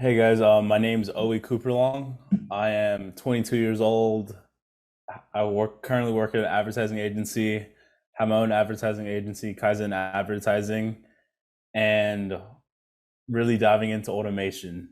Hey guys, my name's Owee Cooperlong. I am 22 years old. I currently work at an advertising agency, have my own advertising agency, Kaizen Advertising, and really diving into automation.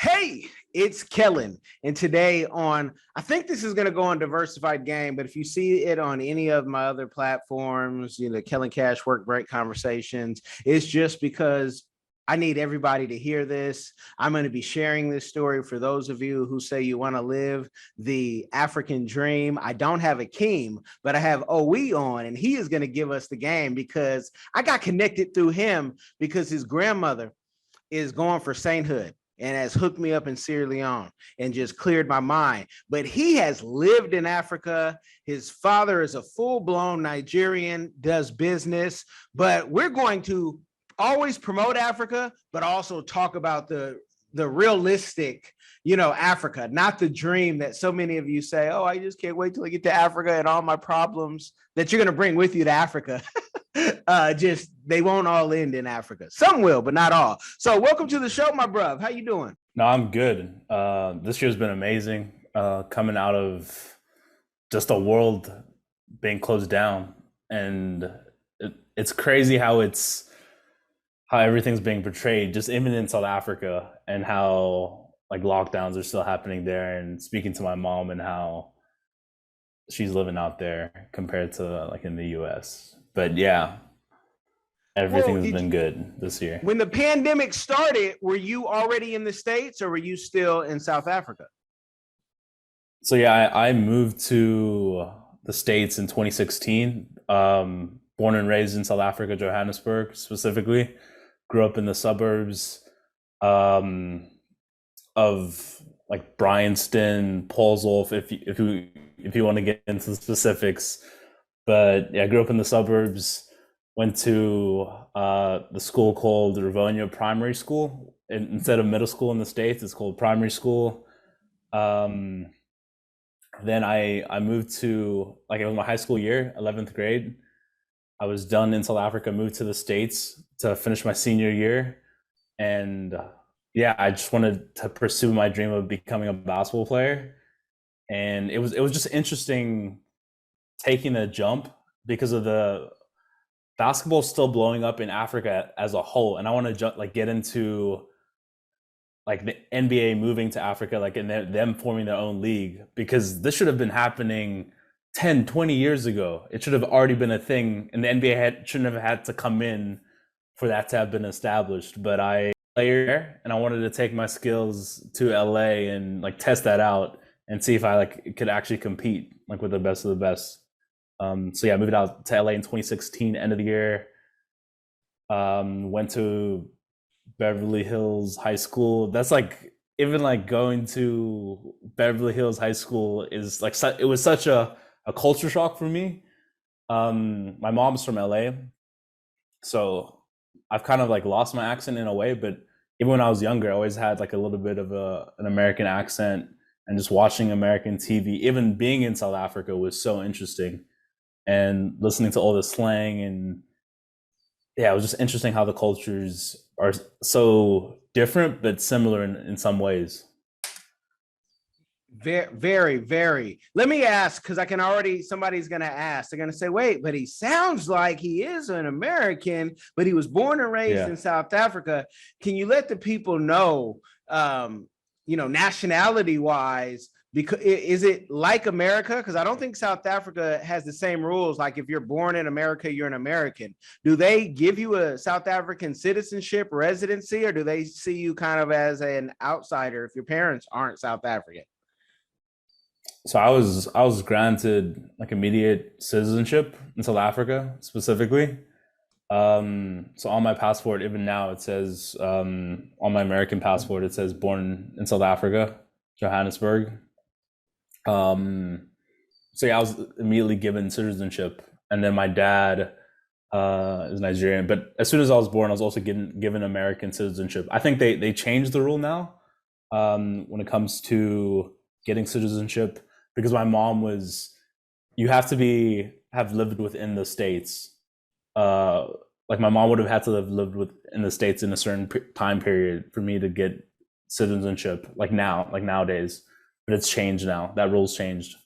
Hey, it's Kellen. And today I think this is going to go on Diversified Game, but if you see it on any of my other platforms, Kellen Cash Work Break Conversations, it's just because I need everybody to hear this. I'm going to be sharing this story for those of you who say you want to live the African dream. I don't have Akeem, but I have Owee on, and he is going to give us the game because I got connected through him because his grandmother is going for sainthood and has hooked me up in Sierra Leone and just cleared my mind. But he has lived in Africa. His father is a full-blown Nigerian, does business, but we're going to always promote Africa, but also talk about the realistic, Africa, not the dream that so many of you say, oh, I just can't wait till I get to Africa and all my problems that you're going to bring with you to Africa. Just they won't all end in Africa. Some will, but not all. So welcome to the show, my bruv. How you doing? No, I'm good. This year's been amazing. Coming out of just a world being closed down, and it's crazy how everything's being portrayed, just even in South Africa, and how like lockdowns are still happening there. And speaking to my mom and how she's living out there compared to like in the US. But yeah, everything Well, has did been you, good this year. when the pandemic started, were you already in the States or were you still in South Africa? So yeah, I moved to the States in 2016. Born and raised in South Africa, Johannesburg specifically. Grew up in the suburbs um, of like Bryanston, Paulsdorp, if you want to get into the specifics. But yeah, I grew up in the suburbs. Went to the school called Rivonia Primary School. Instead of middle school in the States, it's called primary school. Um, then I moved to like it was my high school year, 11th grade. I was done in South Africa, moved to the States to finish my senior year, and yeah, I just wanted to pursue my dream of becoming a basketball player. And it was just interesting taking a jump because of the basketball still blowing up in Africa as a whole, and I want to like get into like the NBA moving to Africa, like and them forming their own league, because this should have been happening 10, 20 years ago. It should have already been a thing, and the NBA shouldn't have had to come in for that to have been established. But I player and I wanted to take my skills to LA and like test that out and see if I like could actually compete like with the best of the best. So yeah, I moved out to LA in 2016, end of the year. Went to Beverly Hills High School. That's like even like going to Beverly Hills High School is like it was such a culture shock for me. My mom's from LA, so I've kind of like lost my accent in a way. But even when I was younger, I always had like a little bit of an American accent, and just watching American TV, even being in South Africa was so interesting, and listening to all the slang. And yeah, it was just interesting how the cultures are so different but similar in some ways. Very, very, very. Let me ask, because I can already, somebody's going to ask. They're going to say, wait, but he sounds like he is an American, but he was born and raised Yeah. in South Africa. Can you let the people know, nationality wise, because is it like America? Because I don't think South Africa has the same rules. Like if you're born in America, you're an American. Do they give you a South African citizenship residency, or do they see you kind of as an outsider if your parents aren't South African? So I was granted like immediate citizenship in South Africa specifically. So on my passport, even now, it says on my American passport, it says born in South Africa, Johannesburg. Um, so yeah, I was immediately given citizenship, and then my dad is Nigerian. But as soon as I was born, I was also given American citizenship. I think they changed the rule now when it comes to getting citizenship because my mom was you have to be have lived within the states. Uh, like my mom would have had to have lived within the states in a certain time period for me to get citizenship. Like nowadays, but it's changed now. That rule's changed,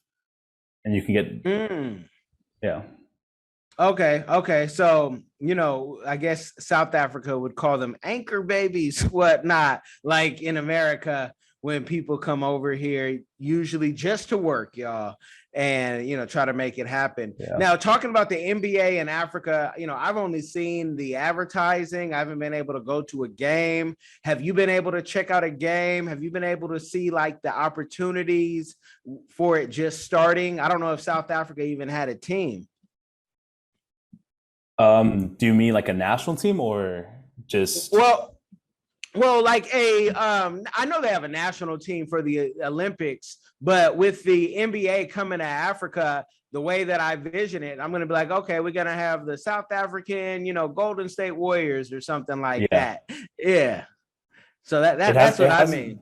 and you can get Mm. yeah. Okay, okay. So, I guess South Africa would call them anchor babies, whatnot. Like in America, when people come over here, usually just to work, y'all, and try to make it happen. Yeah. Now, talking about the NBA in Africa, I've only seen the advertising. I haven't been able to go to a game. Have you been able to check out a game? Have you been able to see like the opportunities for it just starting? I don't know if South Africa even had a team. Do you mean like a national team or just Well, like I know they have a national team for the Olympics, but with the NBA coming to Africa, the way that I vision it, I'm going to be like, okay, we're going to have the South African, Golden State Warriors or something like yeah. that. Yeah. So that, It that has that's what it I hasn't mean.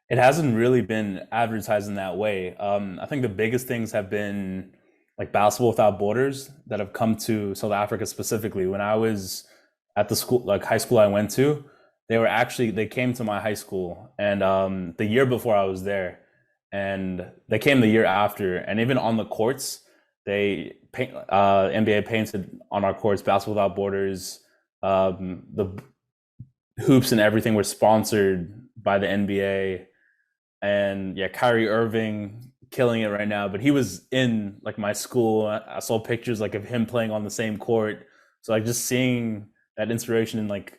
it hasn't really been advertised in that way. I think the biggest things have been like Basketball Without Borders that have come to South Africa specifically. When I was at the school, like high school I went to, they came to my high school, and the year before I was there, and they came the year after, and even on the courts, NBA painted on our courts Basketball Without Borders. The hoops and everything were sponsored by the NBA, and yeah, Kyrie Irving killing it right now. But he was in like my school. I saw pictures like of him playing on the same court. So like just seeing that inspiration and like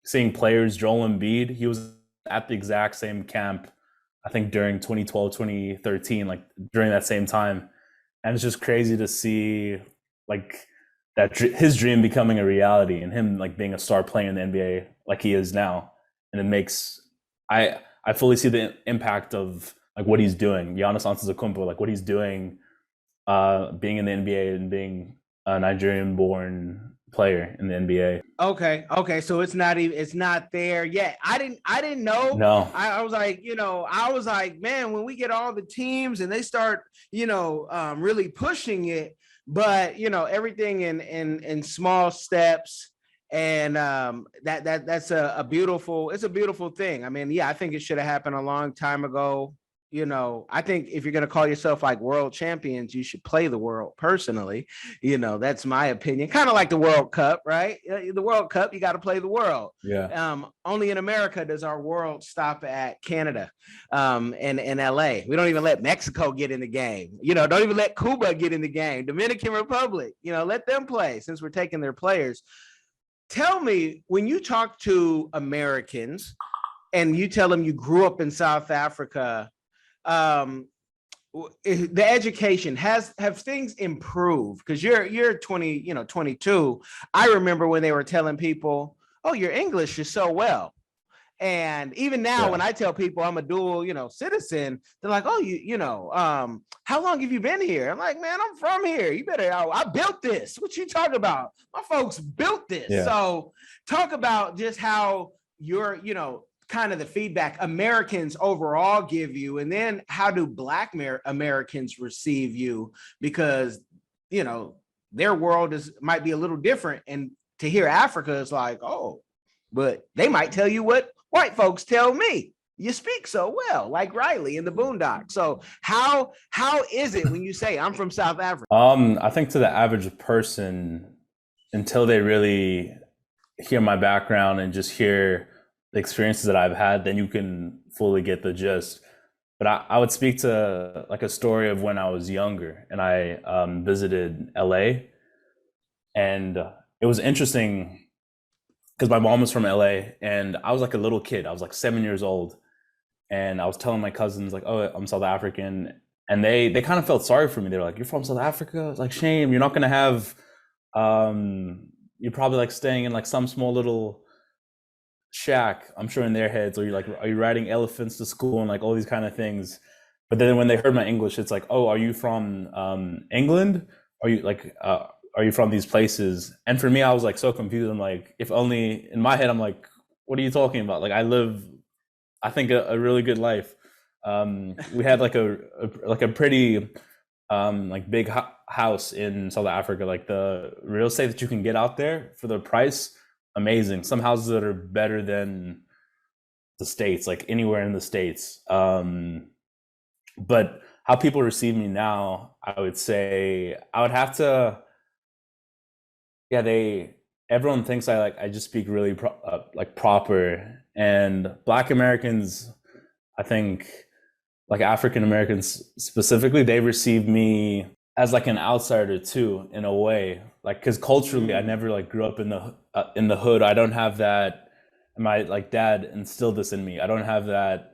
seeing players, Joel Embiid, he was at the exact same camp. I think during 2012, 2013, like during that same time, and it's just crazy to see like his dream becoming a reality and him like being a star player in the NBA like he is now. And it makes I fully see the impact of like what he's doing. Giannis Antetokounmpo, like what he's doing, being in the NBA and being a Nigerian-born player in the NBA. Okay, okay. So it's not there yet. I didn't know. No, I was like, I was like, man, when we get all the teams and they start, really pushing it, but everything in small steps, and that's a beautiful, it's a beautiful thing. I mean, yeah, I think it should have happened a long time ago. I think if you're going to call yourself like world champions, you should play the world personally. That's my opinion. Kind of like the World Cup, right? The World Cup, you got to play the world. yeah, Only in America does our world stop at Canada, and LA. We don't even let Mexico get in the game. Don't even let Cuba get in the game. Dominican Republic, let them play since we're taking their players. Tell me, when you talk to Americans and you tell them you grew up in South Africa, um, the education have things improved? Because you're 20, 22. I remember when they were telling people, oh, your English is so well. And even now, yeah, when I tell people I'm a dual, citizen, they're like, "Oh, how long have you been here?" I'm like, "Man, I'm from here. You better. I built this. What you talking about? My folks built this." yeah. So, talk about just how your, kind of the feedback Americans overall give you, and then how do Black Americans receive you? Because their world might be a little different, and to hear Africa is like, oh, but they might tell you what white folks tell me. You speak so well, like Riley in the Boondocks. So how is it when you say I'm from South Africa? I think to the average person, until they really hear my background and just hear the experiences that I've had, then you can fully get the gist. But I would speak to like a story of when I was younger and I visited LA, and it was interesting because my mom was from LA and I was like a little kid. I was like 7 years old, and I was telling my cousins like, "Oh, I'm South African," and they kind of felt sorry for me. They were like, "You're from South Africa? Like, shame. You're not gonna have You're probably like staying in like some small little shack, I'm sure in their heads, or you're like, are you riding elephants to school and like all these kind of things. But then when they heard my English, it's like, oh, are you from England? Are you like, are you from these places? And for me, I was like so confused. I'm like, if only in my head, I'm like, what are you talking about? Like, I live, I think a really good life. We had like a pretty like big house in South Africa. Like the real estate that you can get out there for the price, amazing. Some houses that are better than the states, like anywhere in the states. But how people receive me now, I would say I would have to, yeah, they everyone thinks I just speak really like proper, and Black Americans, I think, like African Americans specifically, they receive me as like an outsider too, in a way, like because culturally I never like grew up in the hood. I don't have that. My like dad instilled this in me. I don't have that.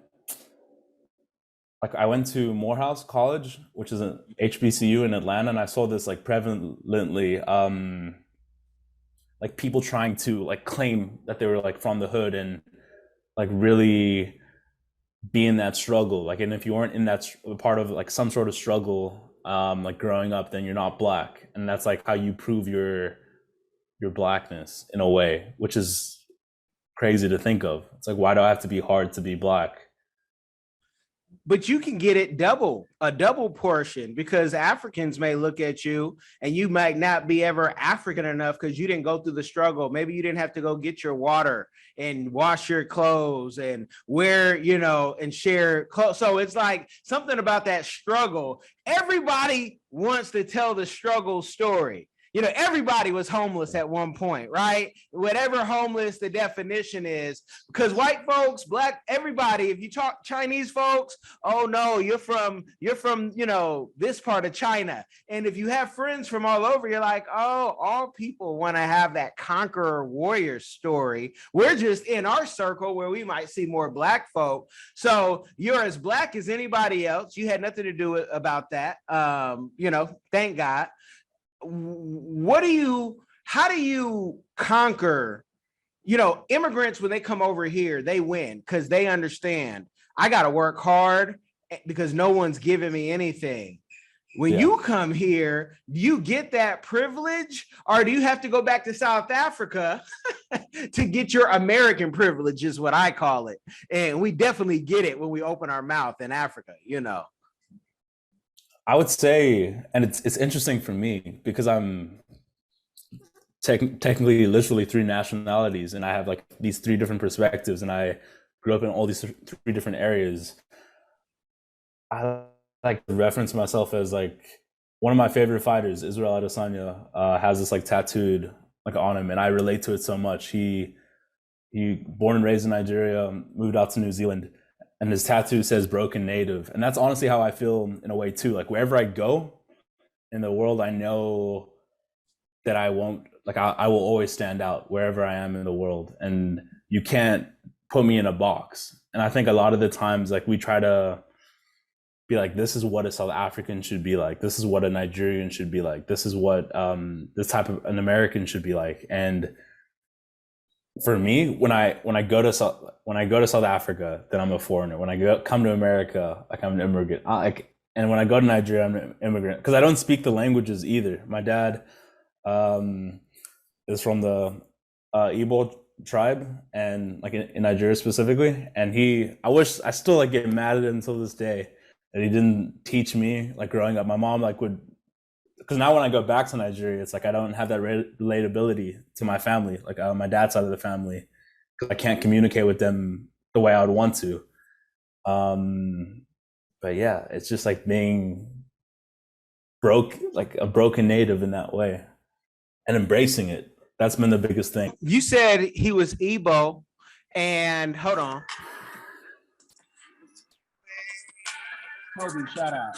Like I went to Morehouse College, which is an HBCU in Atlanta, and I saw this like prevalently, like people trying to like claim that they were like from the hood and like really be in that struggle. Like, and if you weren't in that part of like some sort of struggle, like growing up, then you're not black, and that's like how you prove your blackness in a way, which is crazy to think of. It's like, why do I have to be hard to be black? But you can get it a double portion, because Africans may look at you and you might not be ever African enough because you didn't go through the struggle. Maybe you didn't have to go get your water and wash your clothes and wear, and share clothes. So it's like something about that struggle. Everybody wants to tell the struggle story. Everybody was homeless at one point, right? Whatever homeless the definition is, because white folks, black, everybody, if you talk Chinese folks, oh no, you're from this part of China. And if you have friends from all over, you're like, oh, all people want to have that conqueror warrior story. We're just in our circle where we might see more black folk. So you're as black as anybody else. You had nothing to do about that. Thank God. How do you conquer, immigrants? When they come over here, they win because they understand I got to work hard because no one's giving me anything. When Yeah. you come here, do you get that privilege, or do you have to go back to South Africa to get your American privilege, is what I call it? And we definitely get it when we open our mouth in Africa. I would say, and it's interesting for me because I'm technically literally three nationalities, and I have like these three different perspectives, and I grew up in all these three different areas. I like to reference myself as like one of my favorite fighters, Israel Adesanya, has this like tattooed like on him, and I relate to it so much. He born and raised in Nigeria, moved out to New Zealand, and his tattoo says "Broken Native," and that's honestly how I feel in a way too. Like wherever I go in the world, I know that I won't like I will always stand out wherever I am in the world, and you can't put me in a box. And I think a lot of the times like we try to be like, this is what a South African should be like, this is what a Nigerian should be like, this is what this type of an American should be like. And for me, when I go to South Africa, then I'm a foreigner. When I come to America, like I'm an immigrant. And when I go to Nigeria, I'm an immigrant because I don't speak the languages either. My dad um, is from the Igbo tribe, and like in Nigeria specifically. And I wish I still like get mad at it until this day that he didn't teach me like growing up. My mom like would, because now when I go back to Nigeria, it's like I don't have that relatability to my family, like my dad's side of the family, because I can't communicate with them the way I would want to. Um, but yeah, it's just like being like a broken native in that way, and embracing it. That's been the biggest thing. You said he was Igbo, and hold on. Kobe, shout out.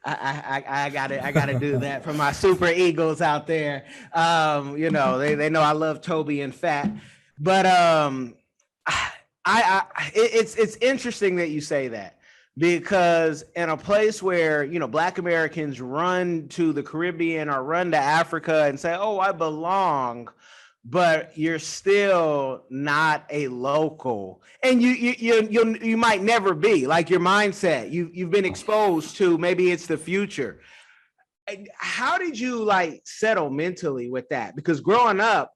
I gotta do that for my super eagles out there. They know I love Toby and Fat, but it's interesting that you say that, because in a place where Black Americans run to the Caribbean or run to Africa and say, "Oh, I belong," but you're still not a local, and you might never be. Like your mindset, you've been exposed to, maybe it's the future. How did you like settle mentally with that? Because growing up,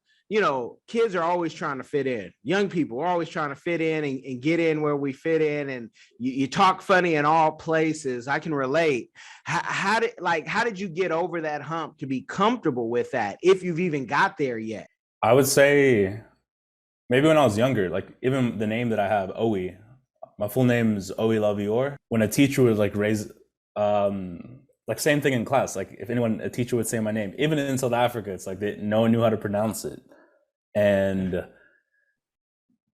kids are always trying to fit in. Young people are always trying to fit in and get in where we fit in. And you talk funny in all places. I can relate. How did you get over that hump to be comfortable with that, if you've even got there yet? I would say maybe when I was younger, like even the name that I have, Owee, my full name is Owee Lavior. When a teacher would like raise, like same thing in class. Like if a teacher would say my name, even in South Africa, it's like no one knew how to pronounce it, and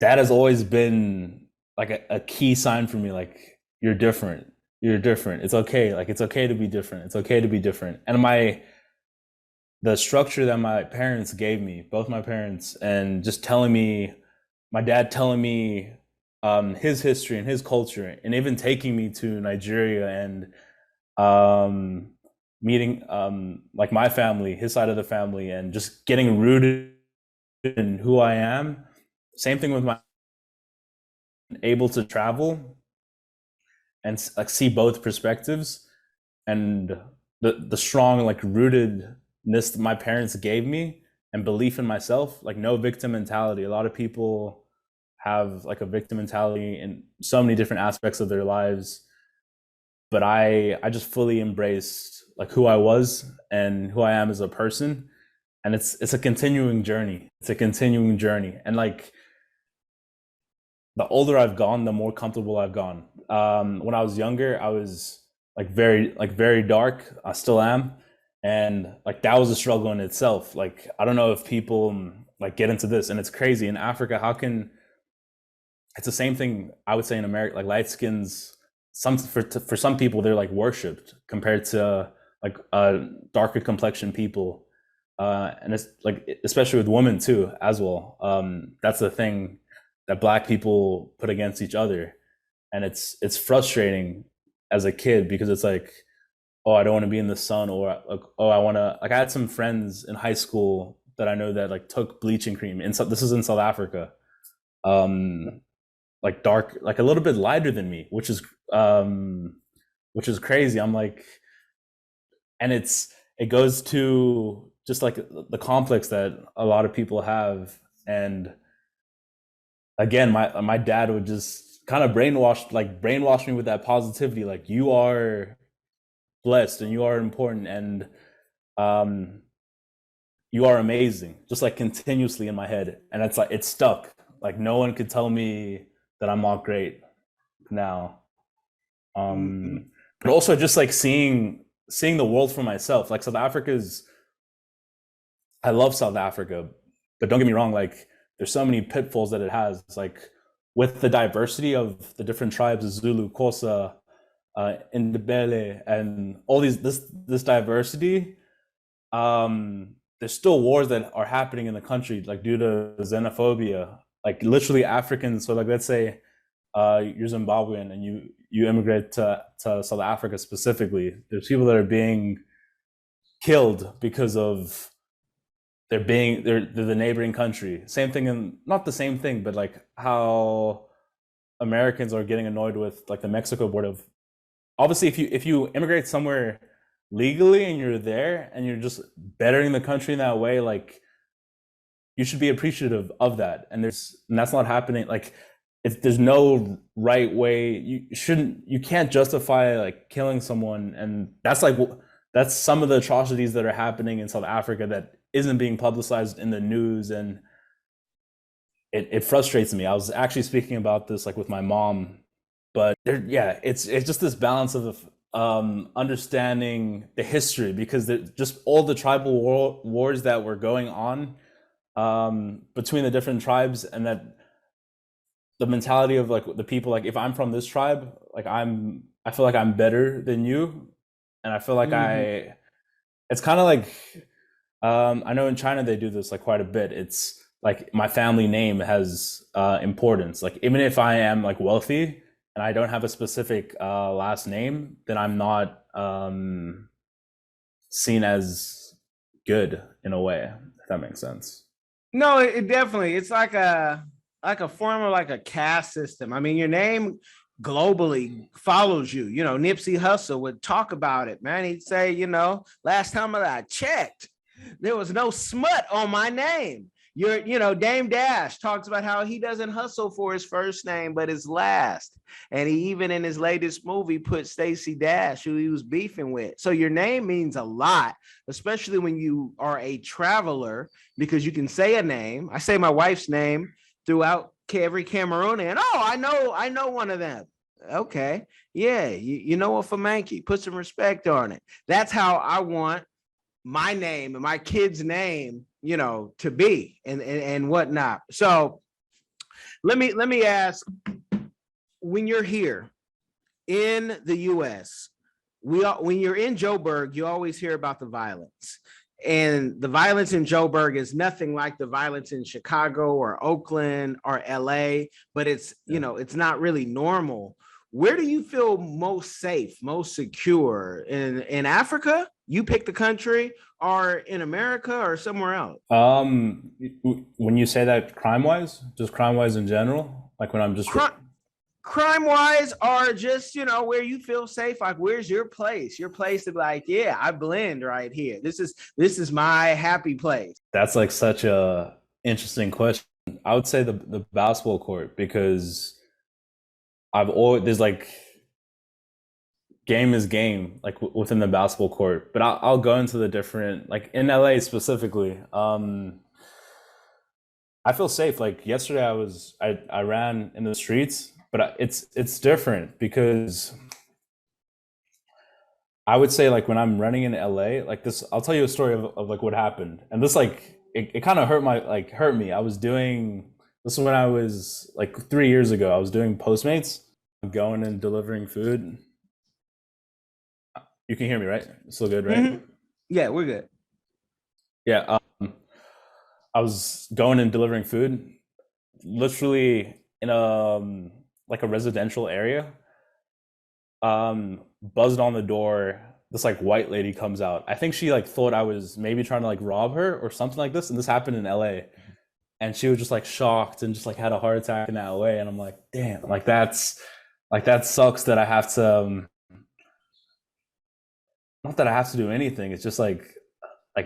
that has always been like a key sign for me. Like you're different, you're different. It's okay. Like it's okay to be different. It's okay to be different. And the structure that my parents gave me, both my parents, and just telling me, my dad telling me his history and his culture, and even taking me to Nigeria and um, meeting like my family, his side of the family, and just getting rooted in who I am. Same thing with my able to travel and like see both perspectives, and the strong like rootedness that my parents gave me and belief in myself, like no victim mentality. A lot of people have like a victim mentality in so many different aspects of their lives, but I just fully embraced like who I was and who I am as a person, and it's a continuing journey. It's a continuing journey, and like the older I've gone, the more comfortable I've gone. When I was younger, I was like very dark. I still am, and like that was a struggle in itself. Like I don't know if people like get into this, and it's crazy in Africa. How can it's the same thing I would say in America? Like light skins, for some people they're like worshipped compared to like darker complexion people, and it's like especially with women too as well. That's the thing that black people put against each other, and it's frustrating as a kid because it's like, oh, I don't want to be in the sun, or like, oh, I want to. Like I had some friends in high school that I know that like took bleaching cream, and so this is in South Africa, um, like dark, like a little bit lighter than me, um, which is crazy. I'm like, and it goes to just like the complex that a lot of people have, and again, my dad would just kind of brainwash me with that positivity, like you are blessed and you are important, and um you are amazing, just like continuously in my head, and it's like it's stuck. Like no one could tell me that I'm not great now. um but also just like seeing the world for myself. Like South Africa's I love South Africa, but don't get me wrong, like there's so many pitfalls that it has. Like with the diversity of the different tribes, Zulu, Xhosa, Ndebele, and all this diversity, there's still wars that are happening in the country, like due to xenophobia. Like literally Africans. So like let's say you're Zimbabwean and you immigrate to South Africa specifically. There's people that are being killed because of they're the neighboring country. Same thing, and not the same thing, but like how Americans are getting annoyed with like the Mexico border. Of obviously, if you immigrate somewhere legally and you're there and you're just bettering the country in that way, like you should be appreciative of that. And that's not happening. Like there's no right way. You can't justify like killing someone, and that's some of the atrocities that are happening in South Africa that isn't being publicized in the news, and it frustrates me. I was actually speaking about this like with my mom, but yeah, it's just this balance of understanding the history, because just all the tribal wars that were going on between the different tribes, and that the mentality of like the people, like if I'm from this tribe, like I feel like I'm better than you, and I feel like Mm-hmm. it's kind of like I know in China they do this like quite a bit. It's like my family name has importance. Like even if I am like wealthy, and I don't have a specific last name, then I'm not seen as good in a way, if that makes sense. No, it definitely it's like a form of like a caste system. I mean, your name globally follows you. You know, Nipsey Hussle would talk about it, man. He'd say, you know, last time that I checked, there was no smut on my name. You know, Dame Dash talks about how he doesn't hustle for his first name, but his last. And he even in his latest movie put Stacey Dash, who he was beefing with. So your name means a lot, especially when you are a traveler, because you can say a name. I say my wife's name throughout every Cameroonian. Oh, I know one of them. Okay. Yeah, you know what, Famanki, put some respect on it. That's how I want my name and my kid's name, you know, to be and whatnot. So let me ask, when you're here in the US, when you're in Joburg, you always hear about the violence. And the violence in Joburg is nothing like the violence in Chicago or Oakland or LA, but it's, you know, it's not really normal. Where do you feel most safe, most secure? In Africa? You pick the country, or in America, or somewhere else? When you say that crime wise, just crime wise in general, like when I'm just Crime wise, or just, you know, where you feel safe, like where's your place to be like, yeah, I blend right here, this is my happy place. that's like such a interesting question. I would say the basketball court because I've always there's like game is game like within the basketball court, but I'll go into the different like in LA specifically. I feel safe. Like yesterday, I ran in the streets, but it's different because I would say like when I'm running in LA, like this, I'll tell you a story of like what happened, and this like it kind of hurt me. I was doing this when I was like 3 years ago. I was doing Postmates, going and delivering food. You can hear me, right? Still good, right? Mm-hmm. Yeah, we're good. Yeah. I was going and delivering food, literally in a like a residential area. Buzzed on the door. This like white lady comes out. I think she like thought I was maybe trying to like rob her or something like this. And this happened in LA. And she was just like shocked and just like had a heart attack in that way. And I'm like, damn, like that sucks that I have to not that I have to do anything. It's just like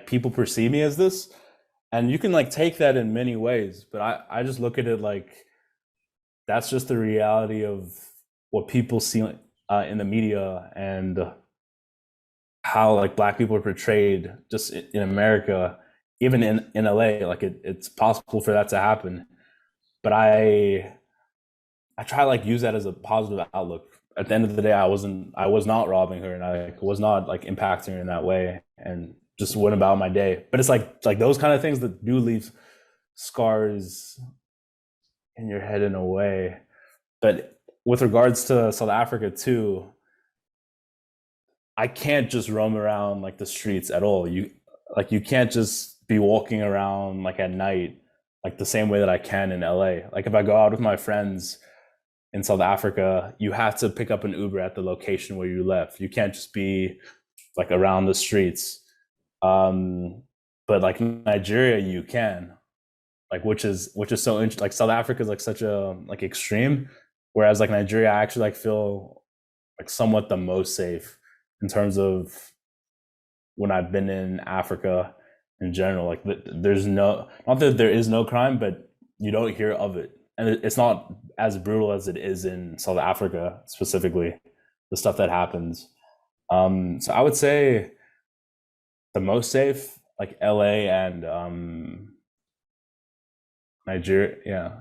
people perceive me as this. And you can like take that in many ways, but I just look at it like that's just the reality of what people see in the media and how like black people are portrayed just in America, even in LA. Like it's possible for that to happen, but I try to like use that as a positive outlook. At the end of the day, I was not robbing her, and I was not like impacting her in that way, and just went about my day. But it's like those kind of things that do leave scars in your head in a way. But with regards to South Africa too, I can't just roam around like the streets at all. You can't just be walking around like at night like the same way that I can in LA. Like if I go out with my friends in South Africa, you have to pick up an Uber at the location where you left. You can't just be like around the streets. Um, but like Nigeria, you can like which is so interesting. Like South Africa is like such a like extreme, whereas like Nigeria, I actually like feel like somewhat the most safe in terms of when I've been in Africa in general. Like there's no not that there is no crime, but you don't hear of it, and it's not as brutal as it is in South Africa specifically. The stuff that happens. So I would say the most safe, like LA and Nigeria. Yeah,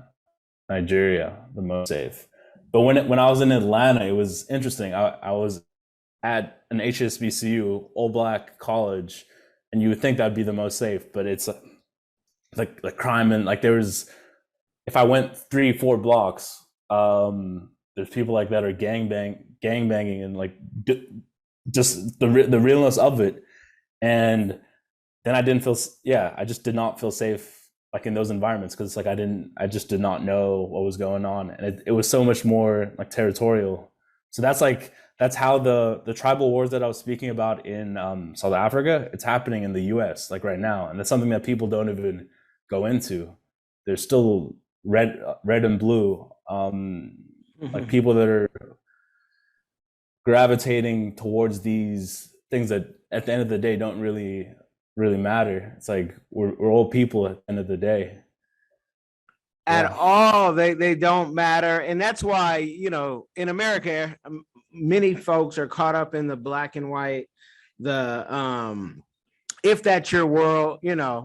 Nigeria, the most safe. But when I was in Atlanta, it was interesting. I was at an HSBCU all black college, and you would think that'd be the most safe, but it's like crime and like there was if I went 3 4 blocks, there's people like that are gang banging and like just the realness of it, and then I didn't feel yeah I just did not feel safe like in those environments, because like I just did not know what was going on, and it was so much more like territorial. So that's how the tribal wars that I was speaking about in South Africa, it's happening in the U.S. like right now, and that's something that people don't even go into. There's still red and blue, like people that are gravitating towards these things that at the end of the day don't really matter. It's like we're all people at the end of the day. At Yeah. all. They don't matter, and that's why, in America, many folks are caught up in the black and white. The if that's your world,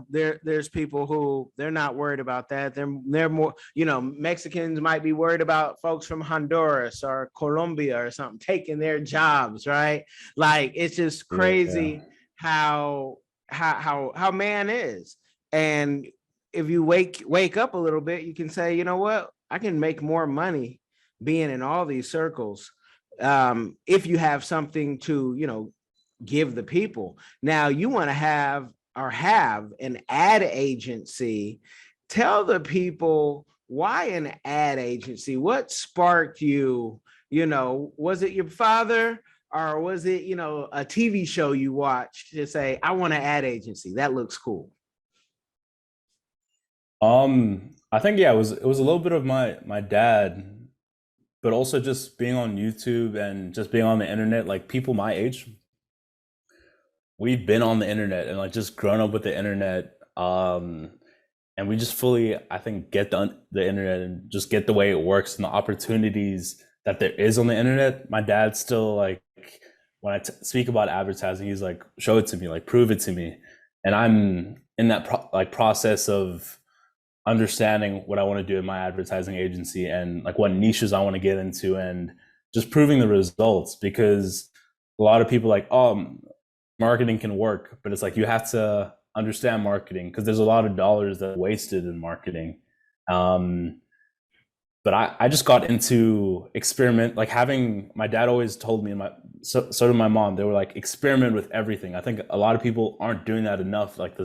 there's people who they're not worried about that. They're more, Mexicans might be worried about folks from Honduras or Colombia or something taking their jobs, right? Like, it's just Yeah. crazy how man is. And if you wake up a little bit, you can say, you know what, I can make more money being in all these circles, if you have something to, give the people. Now, you want to have an ad agency. Tell the people why an ad agency. What sparked you? Was it your father, or was it, a TV show you watched to say, I want an ad agency? That looks cool. I think yeah, it was a little bit of my dad, but also just being on YouTube and just being on the internet. Like people my age, we've been on the internet and like just grown up with the internet. And we just fully, I think, get the internet and just get the way it works and the opportunities that there is on the internet. My dad's still like, when I speak about advertising, he's like, show it to me, like prove it to me. And I'm in that process of understanding what I want to do in my advertising agency and like what niches I want to get into and just proving the results, because a lot of people like, oh, marketing can work, but it's like you have to understand marketing because there's a lot of dollars that are wasted in marketing. Um, but I just got into experiment, like having my dad always told me, and so did my mom. They were like, experiment with everything. I think a lot of people aren't doing that enough, like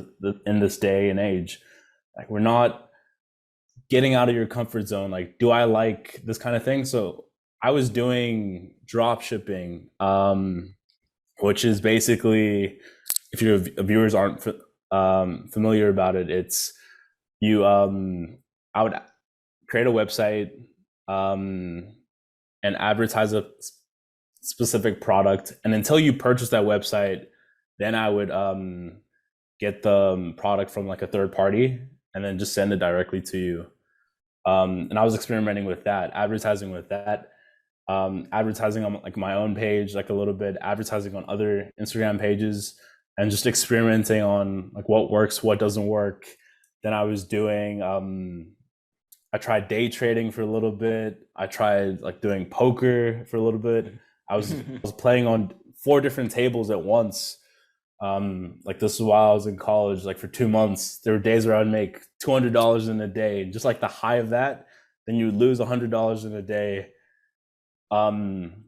in this day and age. Like we're not getting out of your comfort zone. Like, do I like this kind of thing? So I was doing drop shipping, which is basically, if your viewers aren't familiar about it, it's you. I would create a website and advertise a specific product, and until you purchase that website, then I would get the product from like a third party and then just send it directly to you. And I was experimenting with that, advertising with that, advertising on like my own page, like a little bit, advertising on other Instagram pages, and just experimenting on like what works, what doesn't work. Then I was doing, I tried day trading for a little bit. I tried like doing poker for a little bit. I was playing on 4 different tables at once. Like this is while I was in college. Like for 2 months, there were days where I'd make $200 in a day, and just like the high of that, then you would lose $100 in a day. Um,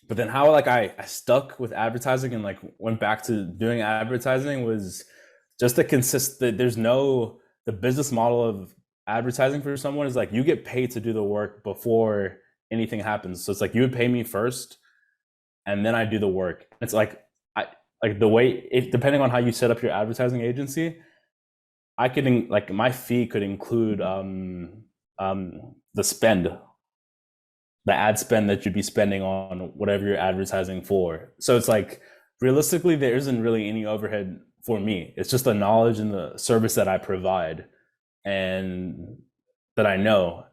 but then how like I stuck with advertising and like went back to doing advertising was just there's no, the business model of advertising for someone is like you get paid to do the work before anything happens. So it's like you would pay me first and then I do the work. It's like I like the way, if depending on how you set up your advertising agency, I could like my fee could include the spend, the ad spend that you'd be spending on whatever you're advertising for. So it's like realistically, there isn't really any overhead for me. It's just the knowledge and the service that I provide and that I know.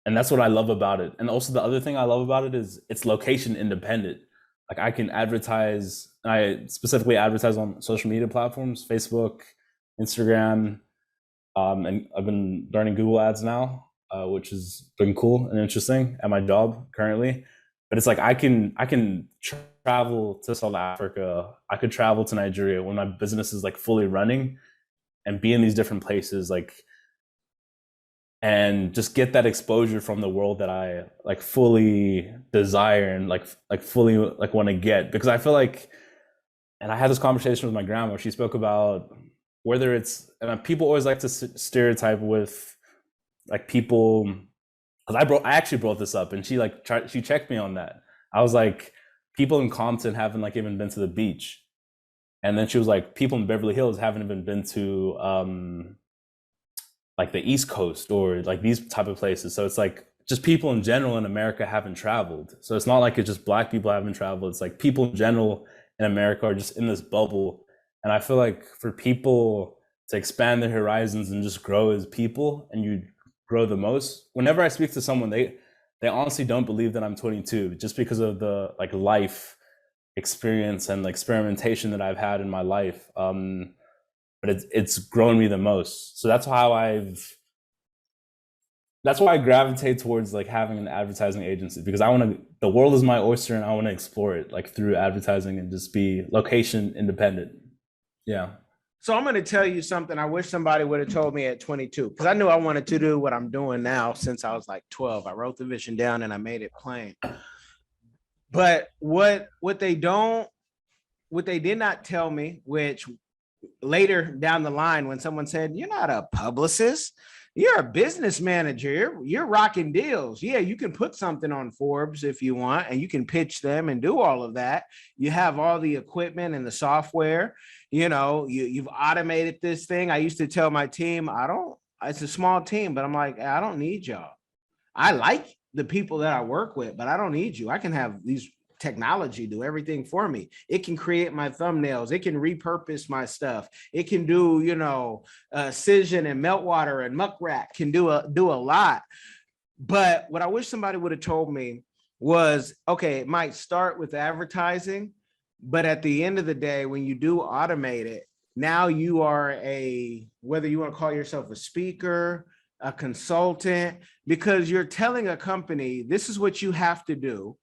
And that's what I love about it. And also the other thing I love about it is it's location independent. Like I can advertise, I specifically advertise on social media platforms, Facebook, Instagram, and I've been learning Google Ads now, which has been cool and interesting at my job currently. But it's like I can travel to South Africa, I could travel to Nigeria when my business is like fully running, and be in these different places, like, and just get that exposure from the world that I like fully desire and like fully like want to get, because I feel like, and I had this conversation with my grandma. She spoke about whether it's, and people always like to stereotype with like people, because I actually brought this up, and she checked me on that. I was like, people in Compton haven't like even been to the beach, and then she was like, people in Beverly Hills haven't even been to like the East Coast or like these type of places. So it's like just people in general in America haven't traveled. So it's not like it's just black people haven't traveled. It's like people in general in America are just in this bubble. And I feel like for people to expand their horizons and just grow as people, and you grow the most. Whenever I speak to someone, they honestly don't believe that I'm 22 just because of the like life experience and the experimentation that I've had in my life. But it's grown me the most. So that's why I gravitate towards like having an advertising agency, because I want to, the world is my oyster and I want to explore it like through advertising and just be location independent. Yeah. So I'm going to tell you something I wish somebody would have told me at 22, because I knew I wanted to do what I'm doing now since I was like 12. I wrote the vision down and I made it plain. But what they don't what they did not tell me, which later down the line when someone said, "You're not a publicist, you're a business manager, you're rocking deals. Yeah, you can put something on Forbes if you want, and you can pitch them and do all of that. You have all the equipment and the software. You've automated this thing." I used to tell my team, I don't, it's a small team, but I'm like, I don't need y'all. I like the people that I work with, but I don't need you. I can have these technology do everything for me. It can create my thumbnails. It can repurpose my stuff. It can do, Cision and Meltwater and Muckrat can do a lot. But what I wish somebody would have told me was, okay, it might start with advertising, but at the end of the day, when you do automate it, now you are whether you want to call yourself a speaker, a consultant, because you're telling a company, this is what you have to do.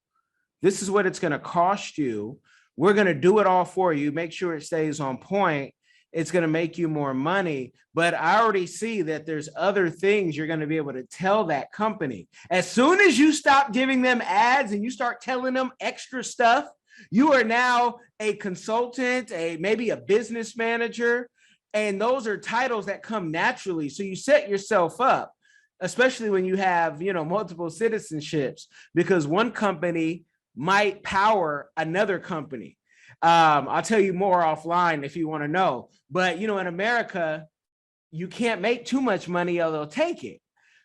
This is what it's going to cost you. We're going to do it all for you. Make sure it stays on point. It's going to make you more money. But I already see that there's other things you're going to be able to tell that company. As soon as you stop giving them ads and you start telling them extra stuff, you are now a consultant, maybe a business manager. And those are titles that come naturally. So you set yourself up, especially when you have, multiple citizenships, because one company might power another company. I'll tell you more offline if you want to know. But, in America, you can't make too much money or they'll take it.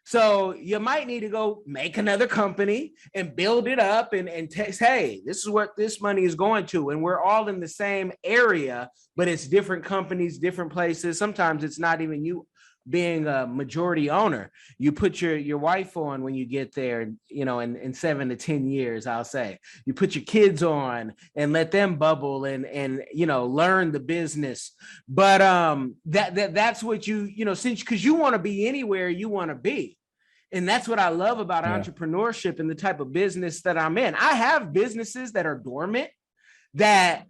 So you might need to go make another company and build it up and text, hey, this is what this money is going to. And we're all in the same area, but it's different companies, different places. Sometimes it's not even you being a majority owner. You put your wife on when you get there, in 7 to 10 years, I'll say. You put your kids on and let them bubble and learn the business. But that's what since, because you want to be anywhere you want to be. And that's what I love about entrepreneurship and the type of business that I'm in. I have businesses that are dormant that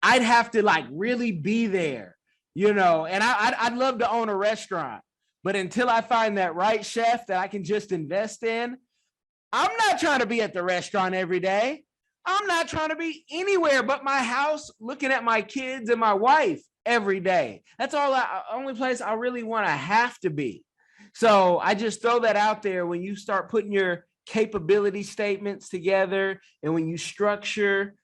I'd have to like really be there, and I'd love to own a restaurant, but until I find that right chef that I can just invest in, I'm not trying to be at the restaurant every day. I'm not trying to be anywhere but my house looking at my kids and my wife every day. That's only place I really want to have to be. So I just throw that out there. When you start putting your capability statements together and when you structure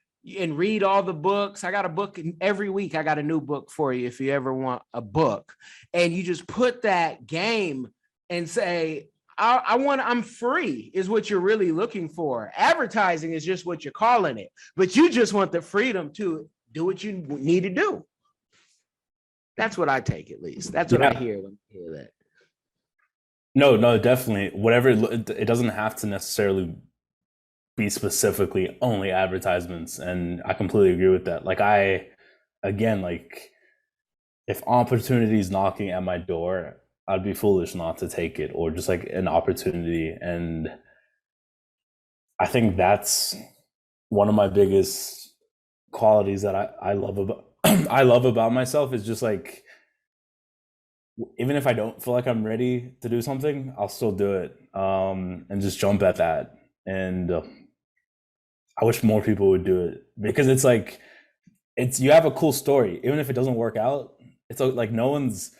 and read all the books, I got a book every week. I got a new book for you if you ever want a book. And you just put that game and say, I'm free is what you're really looking for. Advertising is just what you're calling it, but you just want the freedom to do what you need to do. That's what I take, at least. That's what I hear when I hear that. No, definitely. Whatever, it doesn't have to necessarily be specifically only advertisements. And I completely agree with that. Like again, like if opportunity is knocking at my door, I'd be foolish not to take it, or just like an opportunity. And I think that's one of my biggest qualities that I love about I love about myself, is just like, even if I don't feel like I'm ready to do something, I'll still do it, and just jump at that. And I wish more people would do it, because it's like, you have a cool story, even if it doesn't work out. it's like no one's.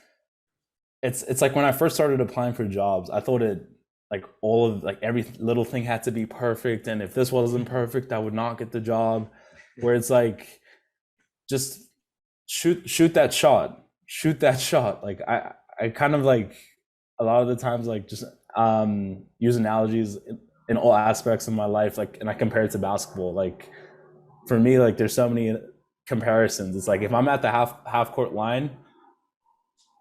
It's like when I first started applying for jobs, I thought it like all of like every little thing had to be perfect, and if this wasn't perfect, I would not get the job. Where it's like just shoot that shot, shoot that shot. Like I kind of like a lot of the times like just use analogies in all aspects of my life, like, and I compare it to basketball. Like for me, like there's so many comparisons. It's like if I'm at the half court line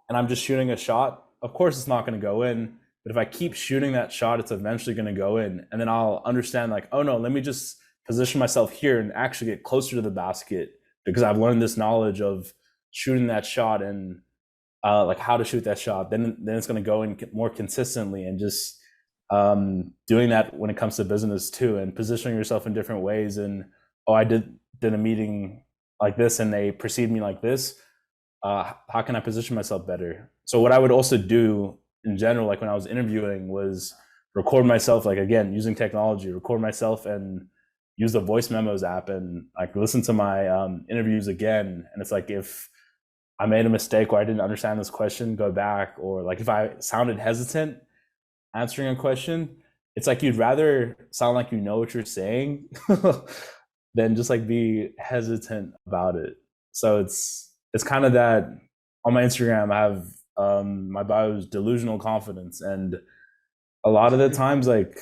and I'm just shooting a shot, of course it's not going to go in. But if I keep shooting that shot, it's eventually going to go in. And then I'll understand like, oh no, let me just position myself here and actually get closer to the basket because I've learned this knowledge of shooting that shot and like how to shoot that shot. Then it's going to go in more consistently, and just doing that when it comes to business too, and positioning yourself in different ways. And oh, I did a meeting like this and they perceived me like this. How can I position myself better? So what I would also do in general, like when I was interviewing, was record myself, like again, using technology, record myself and use the voice memos app and like listen to my interviews again. And it's like, if I made a mistake or I didn't understand this question, go back. Or like if I sounded hesitant answering a question, it's like you'd rather sound like you know what you're saying than just like be hesitant about it. So it's kind of that. On my Instagram, I have my bio is delusional confidence, and a lot of the times like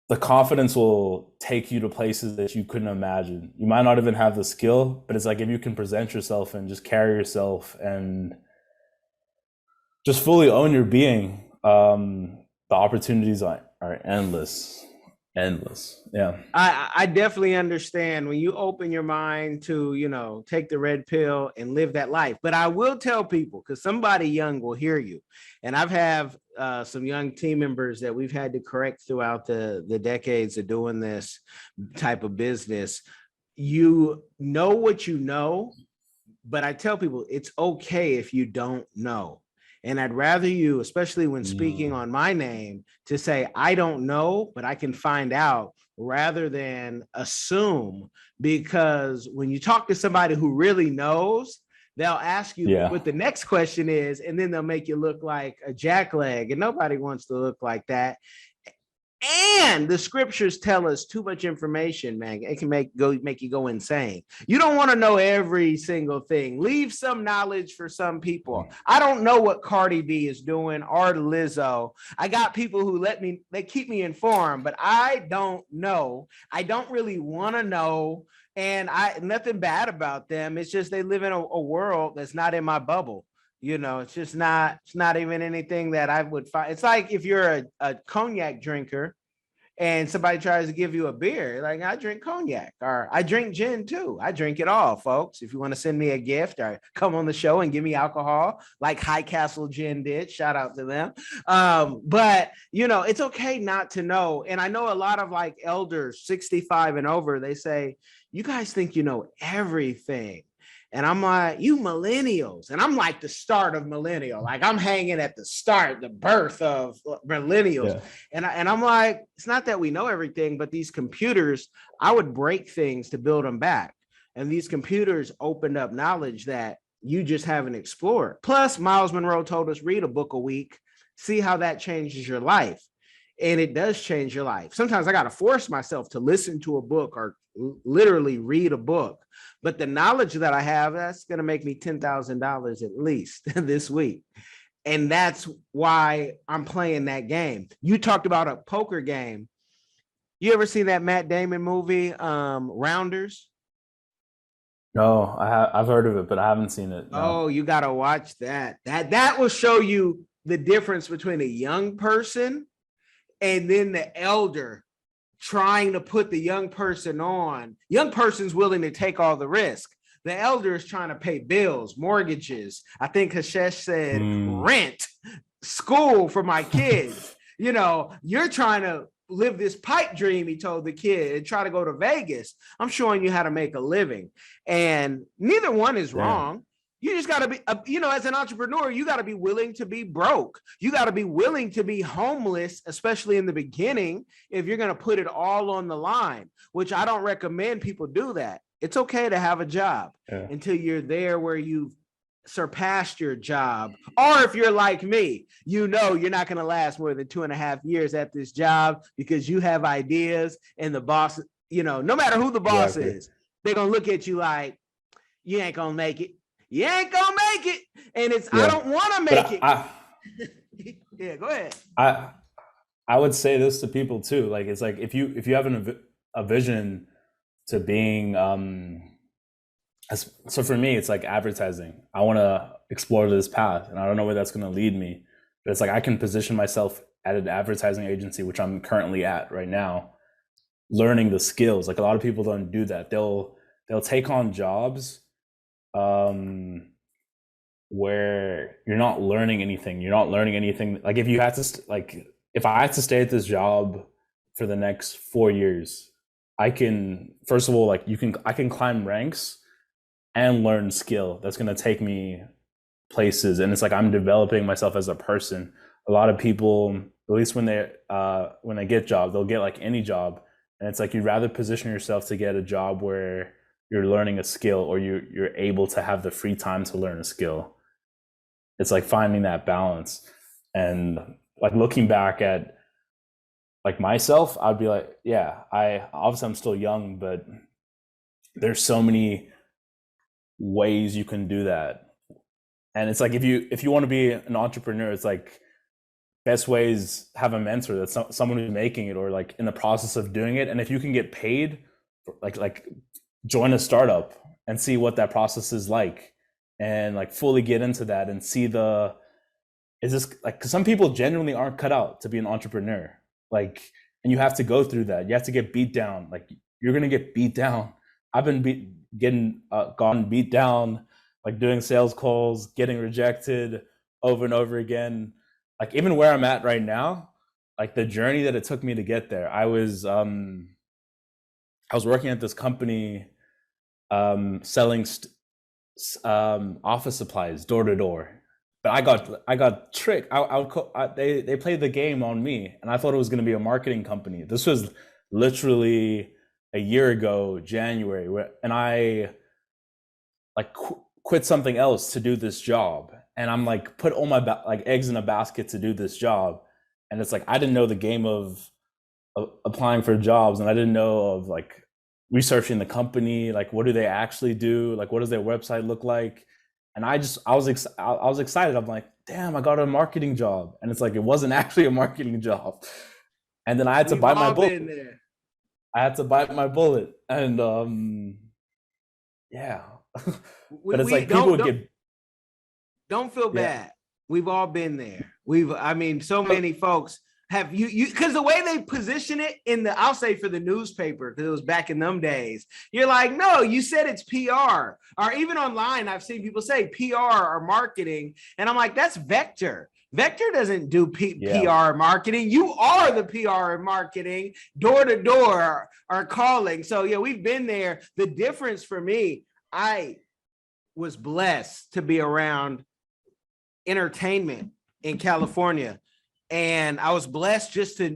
the confidence will take you to places that you couldn't imagine. You might not even have the skill, but it's like if you can present yourself and just carry yourself and just fully own your being, the opportunities are endless. Endless. Yeah. I definitely understand when you open your mind to, take the red pill and live that life. But I will tell people, because somebody young will hear you. And I've have some young team members that we've had to correct throughout the decades of doing this type of business. You know what you know, but I tell people it's okay if you don't know. And I'd rather you, especially when speaking on my name, to say, I don't know, but I can find out, rather than assume. Because when you talk to somebody who really knows, they'll ask you Yeah. what the next question is, and then they'll make you look like a jackleg. And nobody wants to look like that. And the scriptures tell us too much information, man. It can make you go insane. You don't want to know every single thing. Leave some knowledge for some people. I don't know what Cardi B is doing or Lizzo. I got people who they keep me informed, but I don't know. I don't really want to know. And nothing bad about them. It's just they live in a world that's not in my bubble. It's just it's not even anything that I would find. It's like if you're a cognac drinker and somebody tries to give you a beer, like, I drink cognac, or I drink gin too. I drink it all, folks. If you want to send me a gift or come on the show and give me alcohol, like High Castle Gin did, shout out to them. But it's okay not to know. And I know a lot of like elders 65 and over, they say, you guys think you know everything. And I'm like, you millennials. And I'm like the start of millennial. Like I'm hanging at the start, the birth of millennials. Yeah. And I'm like, it's not that we know everything, but these computers, I would break things to build them back. And these computers opened up knowledge that you just haven't explored. Plus, Miles Monroe told us, read a book a week, see how that changes your life. And it does change your life. Sometimes I got to force myself to listen to a book or literally read a book. But the knowledge that I have, that's going to make me $10,000 at least this week. And that's why I'm playing that game. You talked about a poker game. You ever seen that Matt Damon movie, Rounders? No, I've heard of it, but I haven't seen it. No. Oh, you got to watch that. That will show you the difference between a young person and then the elder trying to put the young person on. Young person's willing to take all the risk. The elder is trying to pay bills, mortgages. I think Hashesh said rent, school for my kids. You're trying to live this pipe dream, he told the kid, and try to go to Vegas. I'm showing you how to make a living. And neither one is wrong. You just got to be, as an entrepreneur, you got to be willing to be broke. You got to be willing to be homeless, especially in the beginning, if you're going to put it all on the line, which I don't recommend people do that. It's okay to have a job until you're there where you've surpassed your job. Or if you're like me, you're not going to last more than 2.5 years at this job because you have ideas and the boss, no matter who the boss is, they're going to look at you like, you ain't going to make it. You ain't gonna make it, and I don't want to make it. Yeah, go ahead. I would say this to people too. Like, it's like if you have a vision to being so for me, it's like advertising. I want to explore this path, and I don't know where that's going to lead me. But it's like I can position myself at an advertising agency, which I'm currently at right now, learning the skills. Like, a lot of people don't do that. They'll take on jobs where you're not learning anything. Like, if I had to stay at this job for the next 4 years, I can, first of all, I can climb ranks and learn skill that's going to take me places. And it's like I'm developing myself as a person. A lot of people, at least when they get jobs, they'll get like any job, and it's like you'd rather position yourself to get a job where you're learning a skill, or you're able to have the free time to learn a skill. It's like finding that balance. And like looking back at like myself, I'd be like, yeah, I'm still young, but there's so many ways you can do that. And it's like, if you want to be an entrepreneur, it's like best ways, have a mentor that's someone who's making it or like in the process of doing it. And if you can get paid, like join a startup and see what that process is like, and like fully get into that and see is this like, because some people genuinely aren't cut out to be an entrepreneur. Like, and you have to go through that. You have to get beat down. Like, you're gonna get beat down. I've been gotten beat down, like doing sales calls, getting rejected over and over again. Like, even where I'm at right now, like the journey that it took me to get there. I was working at this company selling office supplies door to door, but I got tricked. They played the game on me, and I thought it was going to be a marketing company. This was literally a year ago, January, and I like quit something else to do this job, and I'm like put all my eggs in a basket to do this job, and it's like I didn't know the game of applying for jobs, and I didn't know of like researching the company, like what do they actually do, like what does their website look like. And I was excited. I'm like, damn, I got a marketing job. And it's like, it wasn't actually a marketing job. And then I had to bite my bullet. And yeah. But it's like people would get, don't feel bad. We've all been there. So many folks have you because the way they position it I'll say for the newspaper, because it was back in them days, you're like, no, you said it's PR. Or even online, I've seen people say PR or marketing, and I'm like, that's Vector. Vector doesn't do PR marketing. You are the PR and marketing, door to door or calling. So yeah, we've been there. The difference for me, I was blessed to be around entertainment in California. And I was blessed just to,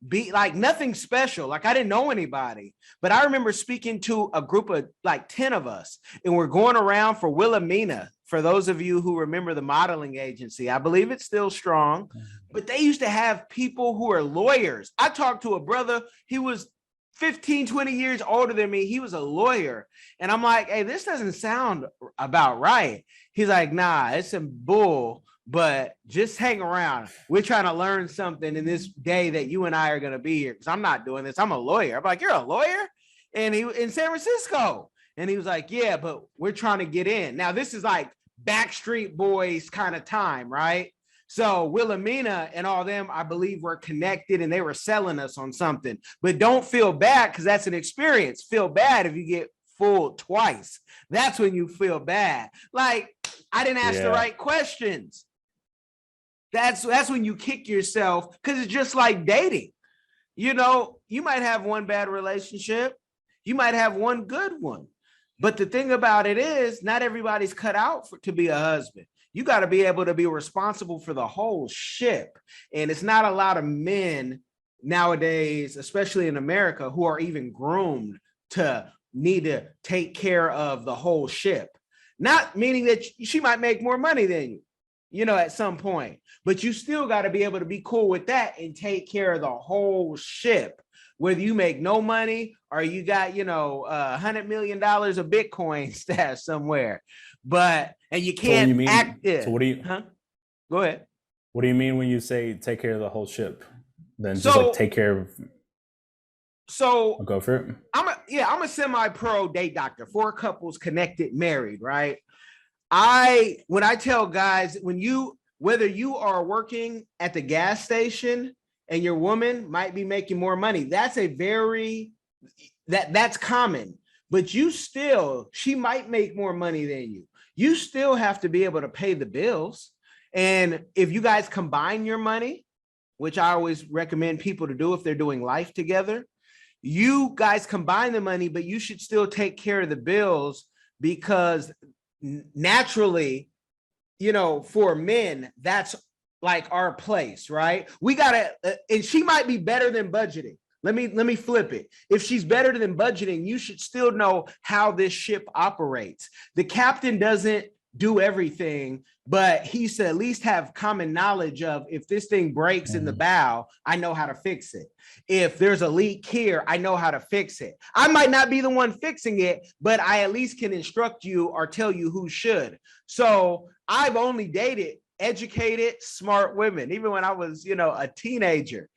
be like nothing special. Like, I didn't know anybody, but I remember speaking to a group of like 10 of us, and we're going around for Wilhelmina. For those of you who remember the modeling agency, I believe it's still strong, but they used to have people who are lawyers. I talked to a brother, he was 15, 20 years older than me. He was a lawyer. And I'm like, hey, this doesn't sound about right. He's like, nah, it's some bull. But just hang around. We're trying to learn something in this day that you and I are going to be here, because I'm not doing this. I'm a lawyer. I'm like, you're a lawyer? And he in San Francisco. And he was like, yeah, but we're trying to get in. Now, this is like Backstreet Boys kind of time, right? So Wilhelmina and all them, I believe, were connected, and they were selling us on something. But don't feel bad, because that's an experience. Feel bad if you get fooled twice. That's when you feel bad. Like, I didn't ask the right questions. That's when you kick yourself, because it's just like dating. You might have one bad relationship. You might have one good one. But the thing about it is, not everybody's cut out to be a husband. You got to be able to be responsible for the whole ship. And it's not a lot of men nowadays, especially in America, who are even groomed to need to take care of the whole ship. Not meaning that she might make more money than you, at some point, but you still got to be able to be cool with that and take care of the whole ship, whether you make no money or you got, $100 million of Bitcoin stashed somewhere. And you So when you can't mean, act it. so what do you, Huh? Go ahead. what do you mean when you say take care of the whole ship? Then just like So, take care of, so I'll go for it. I'm a semi-pro date doctor for couples connected, married, right? When I tell guys, whether you are working at the gas station and your woman might be making more money, that's common. But she might make more money than you. You still have to be able to pay the bills. And if you guys combine your money, which I always recommend people to do if they're doing life together, you guys combine the money, but you should still take care of the bills because naturally, for men, that's like our place, right? We gotta, and she might be better than budgeting. Let me flip it. If she's better than budgeting, you should still know how this ship operates. The captain doesn't do everything, but he should at least have common knowledge of, if this thing breaks in the bow, I know how to fix it. If there's a leak here, I know how to fix it. I might not be the one fixing it, but I at least can instruct you or tell you who should. So I've only dated educated, smart women. Even when I was, a teenager,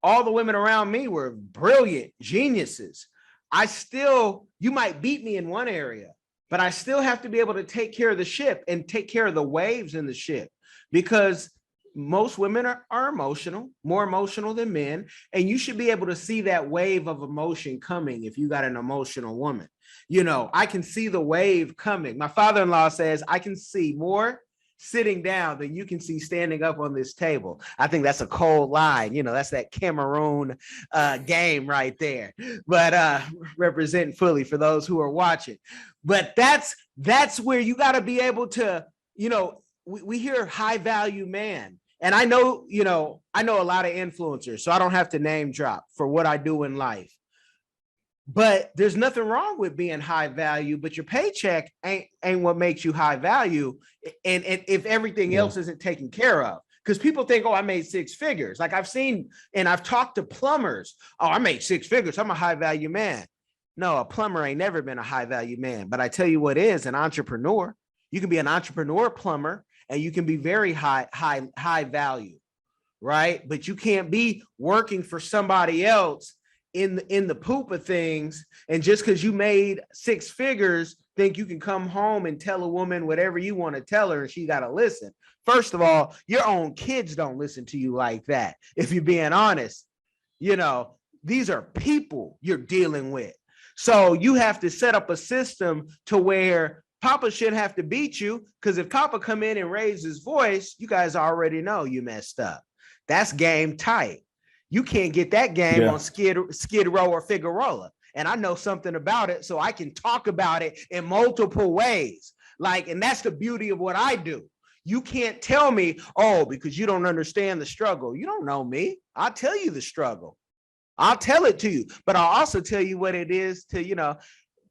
all the women around me were brilliant geniuses. You might beat me in one area, but I still have to be able to take care of the ship and take care of the waves in the ship, because most women are emotional, more emotional than men. And you should be able to see that wave of emotion coming if you got an emotional woman. I can see the wave coming. My father-in-law says, I can see more sitting down than you can see standing up on this table. I think that's a cold line. That's that Cameroon game right there. But representing fully for those who are watching. But that's where you got to be able to, we hear high value man. And I know a lot of influencers, so I don't have to name drop for what I do in life. But there's nothing wrong with being high value, but your paycheck ain't what makes you high value. And if everything else isn't taken care of, because people think, oh, I made six figures. Like I've seen, and I've talked to plumbers. Oh, I made six figures. I'm a high value man. No, a plumber ain't never been a high value man. But I tell you what is an entrepreneur. You can be an entrepreneur plumber and you can be very high value, right? But you can't be working for somebody else in the poop of things, and just because you made six figures, think you can come home and tell a woman whatever you want to tell her and she got to listen. First of all, your own kids don't listen to you like that. If you're being honest, these are people you're dealing with. So you have to set up a system to where Papa shouldn't have to beat you, because if Papa come in and raise his voice, you guys already know you messed up. That's game tight. You can't get that game on Skid Row or Figueroa. And I know something about it, so I can talk about it in multiple ways. And that's the beauty of what I do. You can't tell me, oh, because you don't understand the struggle. You don't know me. I'll tell you the struggle. I'll tell it to you, but I'll also tell you what it is to,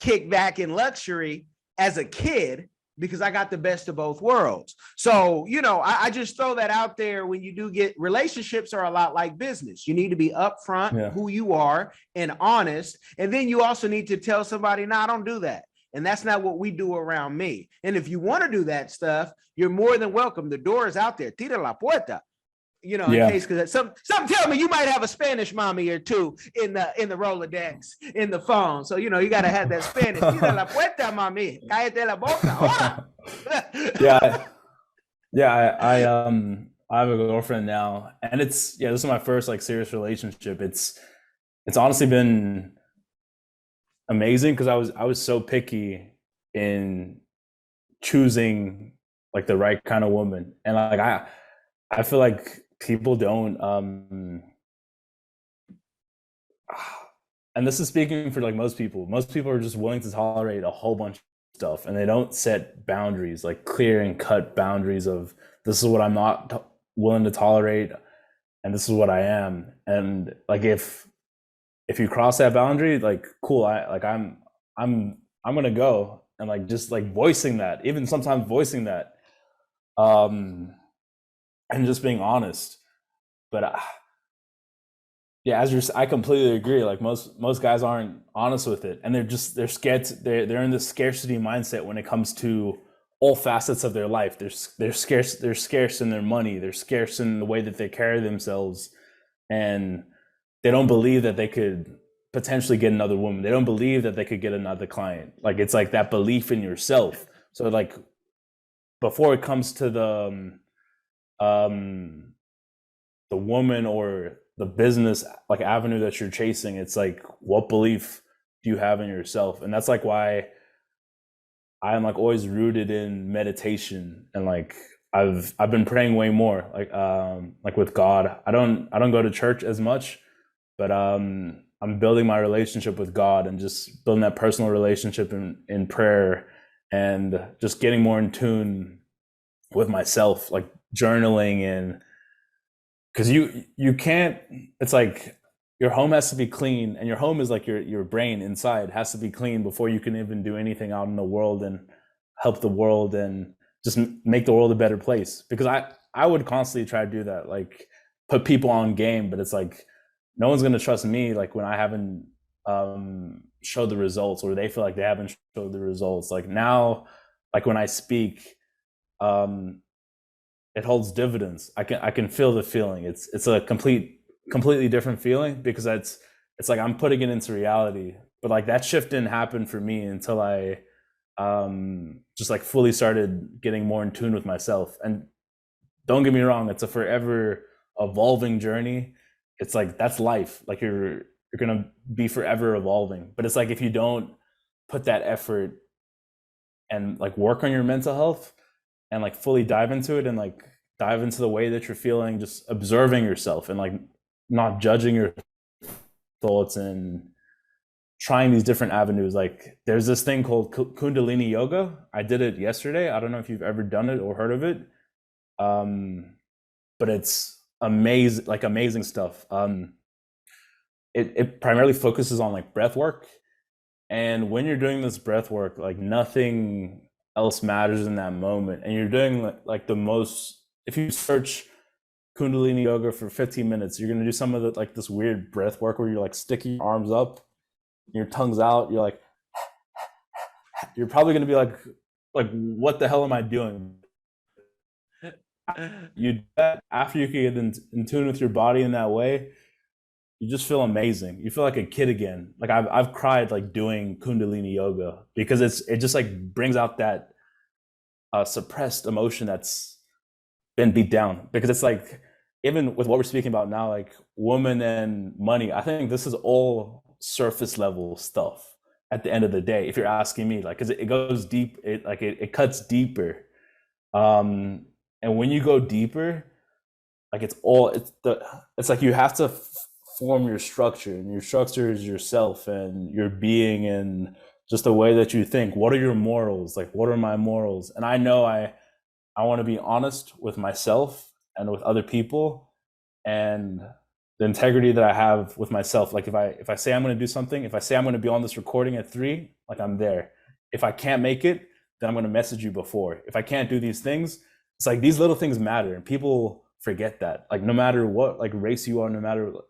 kick back in luxury as a kid, because I got the best of both worlds. So, I just throw that out there. When you do get, relationships are a lot like business. You need to be upfront who you are and honest. And then you also need to tell somebody, no, I don't do that. And that's not what we do around me. And if you want to do that stuff, you're more than welcome. The door is out there. Tira la puerta. In case, because some tell me you might have a Spanish mommy or two in the Rolodex, in the phone. So you got to have that Spanish. Tira la puerta, mami. Cállate la boca. Ahora. I have a girlfriend now, and this is my first like serious relationship. It's honestly been amazing, because I was so picky in choosing like the right kind of woman, and like I feel like people don't and this is speaking for like most people. Most people are just willing to tolerate a whole bunch of stuff, and they don't set boundaries, like clear and cut boundaries of this is what I'm not willing to tolerate, and this is what I am. And like if you cross that boundary, like cool, I'm I'm gonna go, and like just like voicing that, even sometimes voicing that, um, and just being honest. But yeah, as you're, I completely agree. Like most guys aren't honest with it, and they're scared. They're in this scarcity mindset when it comes to all facets of their life. They're scarce. They're scarce in their money. They're scarce in the way that they carry themselves, and they don't believe that they could potentially get another woman. They don't believe that they could get another client. Like it's like that belief in yourself. So like before it comes to um the woman or the business like avenue that you're chasing, it's like what belief do you have in yourself? And that's like why I am like always rooted in meditation, and like I've been praying way more like with God. I don't go to church as much, but I'm building my relationship with God and just building that personal relationship in prayer, and just getting more in tune with myself, like journaling. And because you can't, it's like your home has to be clean, and your home is like your brain inside has to be clean before you can even do anything out in the world and help the world and just make the world a better place. Because I would constantly try to do that, like put people on game, but it's like no one's going to trust me like when I haven't showed the results, or they feel like they haven't showed the results. Like now, like when I speak, um it holds dividends. I can feel the feeling. It's a completely different feeling, because it's like I'm putting it into reality. But like that shift didn't happen for me until I just like fully started getting more in tune with myself. And don't get me wrong, it's a forever evolving journey. It's like that's life. Like you're gonna be forever evolving. But it's like if you don't put that effort and like work on your mental health and like fully dive into it, and like dive into the way that you're feeling, just observing yourself and like not judging your thoughts, and trying these different avenues. Like there's this thing called Kundalini yoga. I did it yesterday. I don't know if you've ever done it or heard of it. Um, but it's amazing, like amazing stuff. It primarily focuses on like breath work. And when you're doing this breath work, like nothing else matters in that moment. And you're doing like the most, if you search Kundalini yoga for 15 minutes, you're going to do some of the, like this weird breath work where you're like sticking your arms up, your tongue's out. You're like, you're probably going to be like, what the hell am I doing? You do that after you can get in tune with your body in that way, you just feel amazing. You feel like a kid again. Like I've cried like doing Kundalini yoga, because it just like brings out that suppressed emotion that's been beat down. Because it's like even with what we're speaking about now, like woman and money, I think this is all surface level stuff at the end of the day. If you're asking me, like, because it goes deep, it cuts deeper. Um, and when you go deeper, like it's like you have to form your structure, and your structure is yourself and your being, and just the way that you think. What are your morals? Like what are my morals? And I know I want to be honest with myself and with other people, and the integrity that I have with myself. Like if I say I'm going to do something, if I say I'm going to be on this recording at 3, like I'm there. If I can't make it, then I'm going to message you before. If I can't do these things, it's like these little things matter, and people forget that. Like no matter what like race you are, no matter what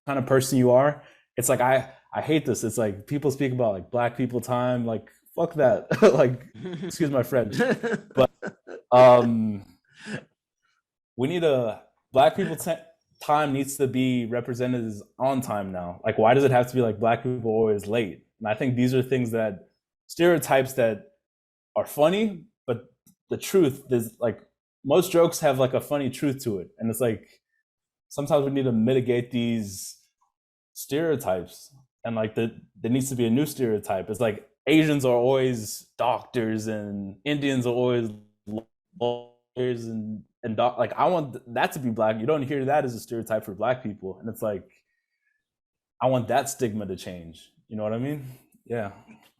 kind of person you are, it's like I hate this. It's like people speak about like black people time, like fuck that. Like excuse my French, but um we need a black people time needs to be represented as on time now. Like why does it have to be like black people always late? And I think these are things that stereotypes that are funny, but the truth is like most jokes have like a funny truth to it. And it's like sometimes we need to mitigate these stereotypes, and like there needs to be a new stereotype. It's like Asians are always doctors, and Indians are always lawyers, like I want that to be black. You don't hear that as a stereotype for black people, and it's like I want that stigma to change. You know what I mean? Yeah.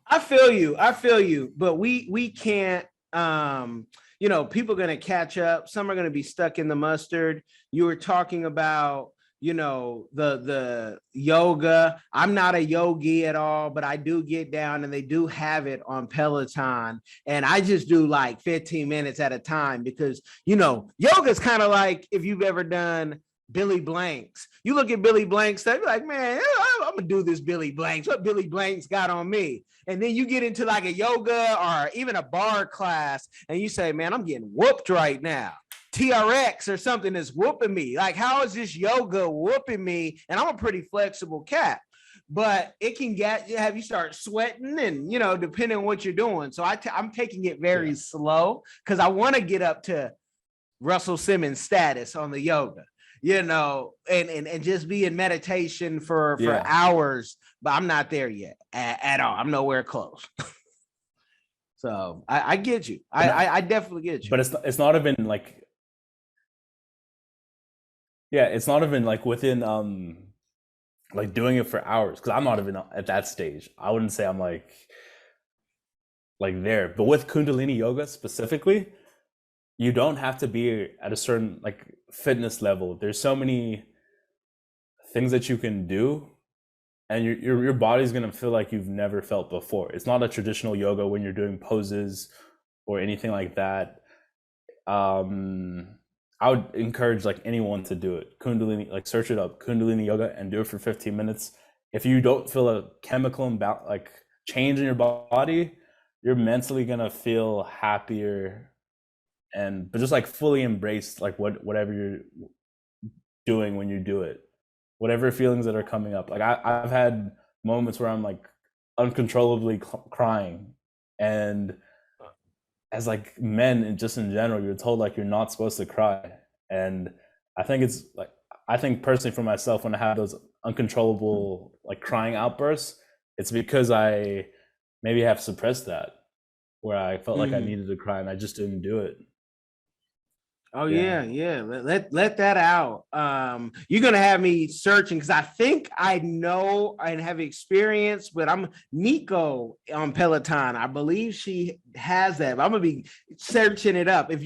I feel you. I feel you. But we can't people are gonna catch up. Some are gonna be stuck in the mustard. You were talking about, the yoga. I'm not a yogi at all, but I do get down and they do have it on Peloton. And I just do like 15 minutes at a time because yoga is kind of like if you've ever done Billy Blanks. You look at Billy Blanks, they're like, man, I'm gonna do this Billy Blanks. What Billy Blanks got on me? And then you get into like a yoga or even a bar class, and you say, man, I'm getting whooped right now. TRX or something is whooping me. Like, how is this yoga whooping me? And I'm a pretty flexible cat, but it can have you start sweating and depending on what you're doing. So I'm taking it very slow because I want to get up to Russell Simmons status on the yoga, and just be in meditation for hours, but I'm not there yet at all. I'm nowhere close. So I get you. I definitely get you. But it's not even like, yeah, it's not even like within like doing it for hours, because I'm not even at that stage. I wouldn't say I'm like there. But with Kundalini yoga specifically, you don't have to be at a certain like fitness level. There's so many things that you can do, and your body's gonna feel like you've never felt before. It's not a traditional yoga when you're doing poses or anything like that. I would encourage like anyone to do it. Kundalini, like search it up, Kundalini yoga, and do it for 15 minutes. If you don't feel a chemical imbalance, like change in your body, you're mentally gonna feel happier, but just like fully embrace like whatever you're doing when you do it, whatever feelings that are coming up. Like I've had moments where I'm like uncontrollably crying, and as like men and just in general, you're told like you're not supposed to cry. And I think it's like, I think personally for myself, when I have those uncontrollable like crying outbursts, it's because I maybe have suppressed that, where I felt like I needed to cry and I just didn't do it. Oh yeah. Let that out. You're gonna have me searching because I think I know and have experience, but I'm Nico on Peloton. I believe she has that. But I'm gonna be searching it up. If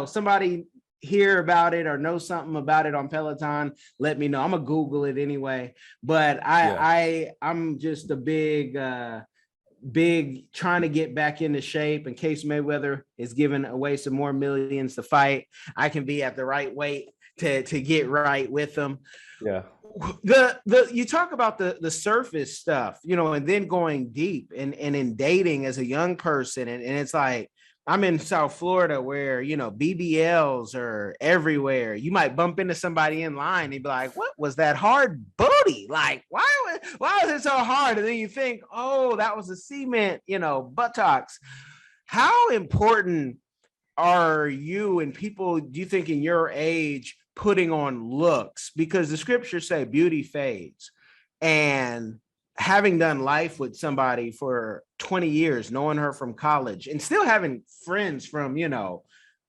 somebody hear about it or know something about it on Peloton, let me know. I'm gonna Google it anyway. But I'm just a big trying to get back into shape in case Mayweather is giving away some more millions to fight. I can be at the right weight to get right with them. Yeah. You talk about the surface stuff, and then going deep and in dating as a young person. And it's like, I'm in South Florida where, BBLs are everywhere. You might bump into somebody in line and be like, what was that hard booty? Like, why was it so hard? And then you think, oh, that was a cement, buttocks. How important are you and people, do you think in your age, putting on looks? Because the scriptures say beauty fades. And having done life with somebody for 20 years, knowing her from college and still having friends from,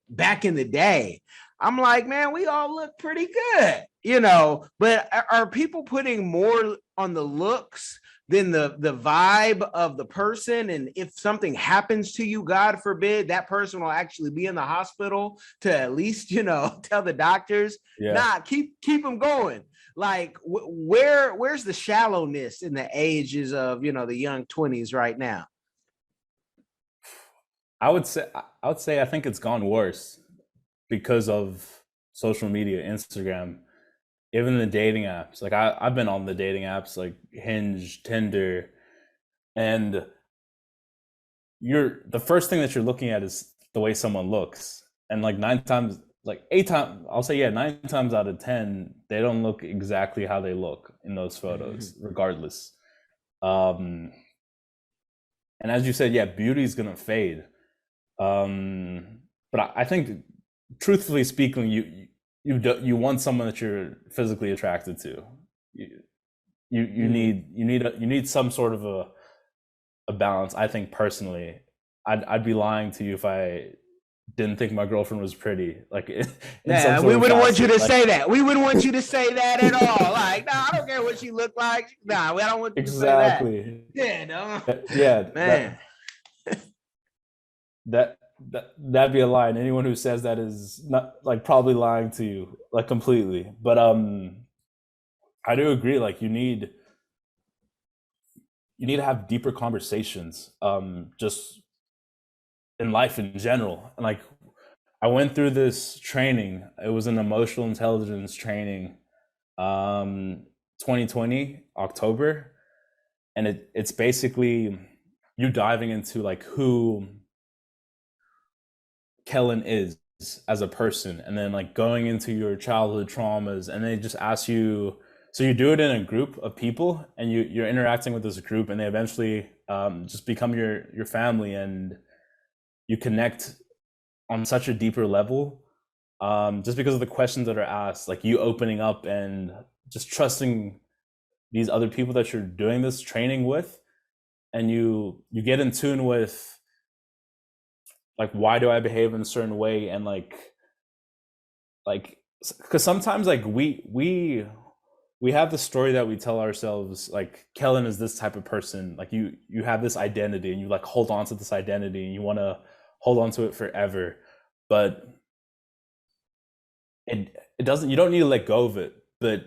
back in the day, I'm like, man, we all look pretty good, but are people putting more on the looks than the vibe of the person? And if something happens to you, God forbid, that person will actually be in the hospital to at least, tell the doctors, nah, keep them going. Like where's the shallowness in the ages of, the young 20s right now? I would say I think it's gone worse because of social media, Instagram, even the dating apps. Like I've been on the dating apps like Hinge, Tinder, and the first thing that you're looking at is the way someone looks. And like 9 times out of 10, they don't look exactly how they look in those photos, regardless. And as you said, yeah, beauty is gonna fade. But I think, truthfully speaking, you want someone that you're physically attracted to. You need some sort of a balance. I think personally, I'd be lying to you if I didn't think my girlfriend was pretty, like in some Yeah, we sort of wouldn't want you facet. to Like say that. We wouldn't want you to say that at all. Like, nah, I don't care what she looked like. Nah, I don't want you to say that. exactly. Yeah, no, Yeah, man. that'd be a lie. And anyone who says that is not like probably lying to you, like completely. But I do agree. Like you need to have deeper conversations, just in life in general. And like I went through this training. It was an emotional intelligence training, 2020 October, and it's basically you diving into like who Kellen is as a person, and then like going into your childhood traumas, and they just ask you. So you do it in a group of people, and you're interacting with this group, and they eventually just become your family, and you connect on such a deeper level, just because of the questions that are asked, like you opening up and just trusting these other people that you're doing this training with, and you get in tune with like why do I behave in a certain way, and like because sometimes like we have the story that we tell ourselves, like Kellen is this type of person, like you have this identity and you like hold on to this identity and you want to hold on to it forever, but it doesn't, you don't need to let go of it. But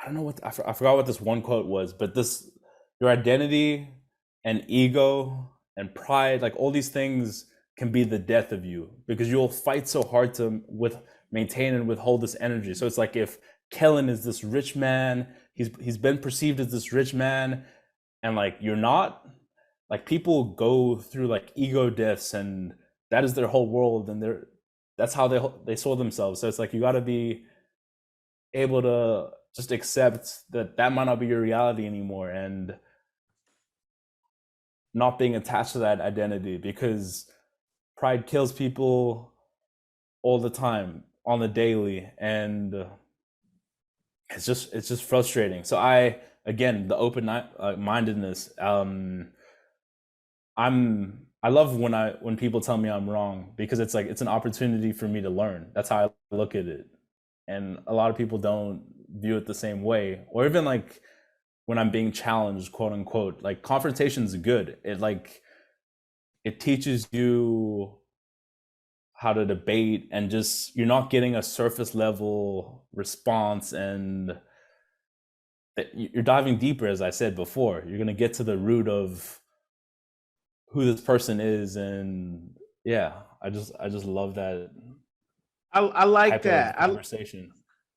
I don't know what I forgot what this one quote was, but this your identity and ego and pride, like all these things can be the death of you, because you'll fight so hard to with maintain and withhold this energy. So it's like if Kellen is this rich man, he's been perceived as this rich man, and like you're not, like people go through like ego deaths, and that is their whole world, and that's how they saw themselves. So it's like you got to be able to just accept that that might not be your reality anymore, and not being attached to that identity, because pride kills people all the time on the daily, and it's just frustrating. So I, again, the open mindedness, I love when people tell me I'm wrong, because it's like it's an opportunity for me to learn. That's how I look at it. And a lot of people don't view it the same way. Or even like when I'm being challenged, quote unquote, like confrontation is good. It teaches you how to debate, and just you're not getting a surface level response, and you're diving deeper. As I said before, you're going to get to the root of who this person is. And yeah, I just love that I like type of that. conversation.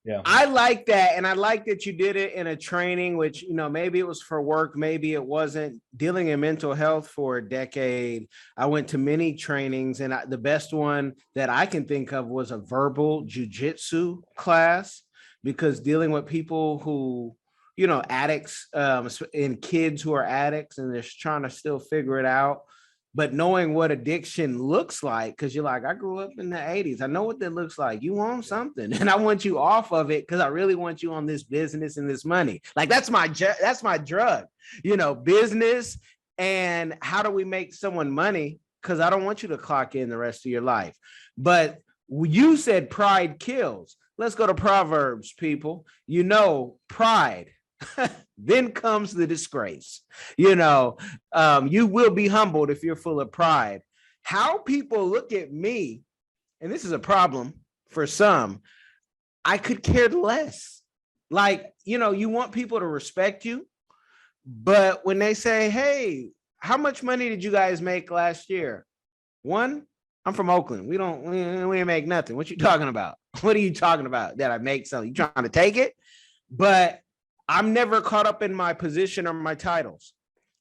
Yeah. I like that. And I like that you did it in a training, which, maybe it was for work, maybe it wasn't. Dealing in mental health for a decade, I went to many trainings, and the best one that I can think of was a verbal jujitsu class, because dealing with people who, addicts, and kids who are addicts and they're trying to still figure it out, but knowing what addiction looks like, because you're like, I grew up in the 80s. I know what that looks like. You want something, and I want you off of it because I really want you on this business and this money. Like that's my drug, business. And how do we make someone money? Because I don't want you to clock in the rest of your life. But you said pride kills. Let's go to Proverbs, people. Pride. Then comes the disgrace. You will be humbled if you're full of pride. How people look at me, and this is a problem for some, I could care less. Like, you want people to respect you, but when they say, hey, how much money did you guys make last year? One, I'm from Oakland. We didn't make nothing. What you talking about? What are you talking about that I make something? You trying to take it? But I'm never caught up in my position or my titles,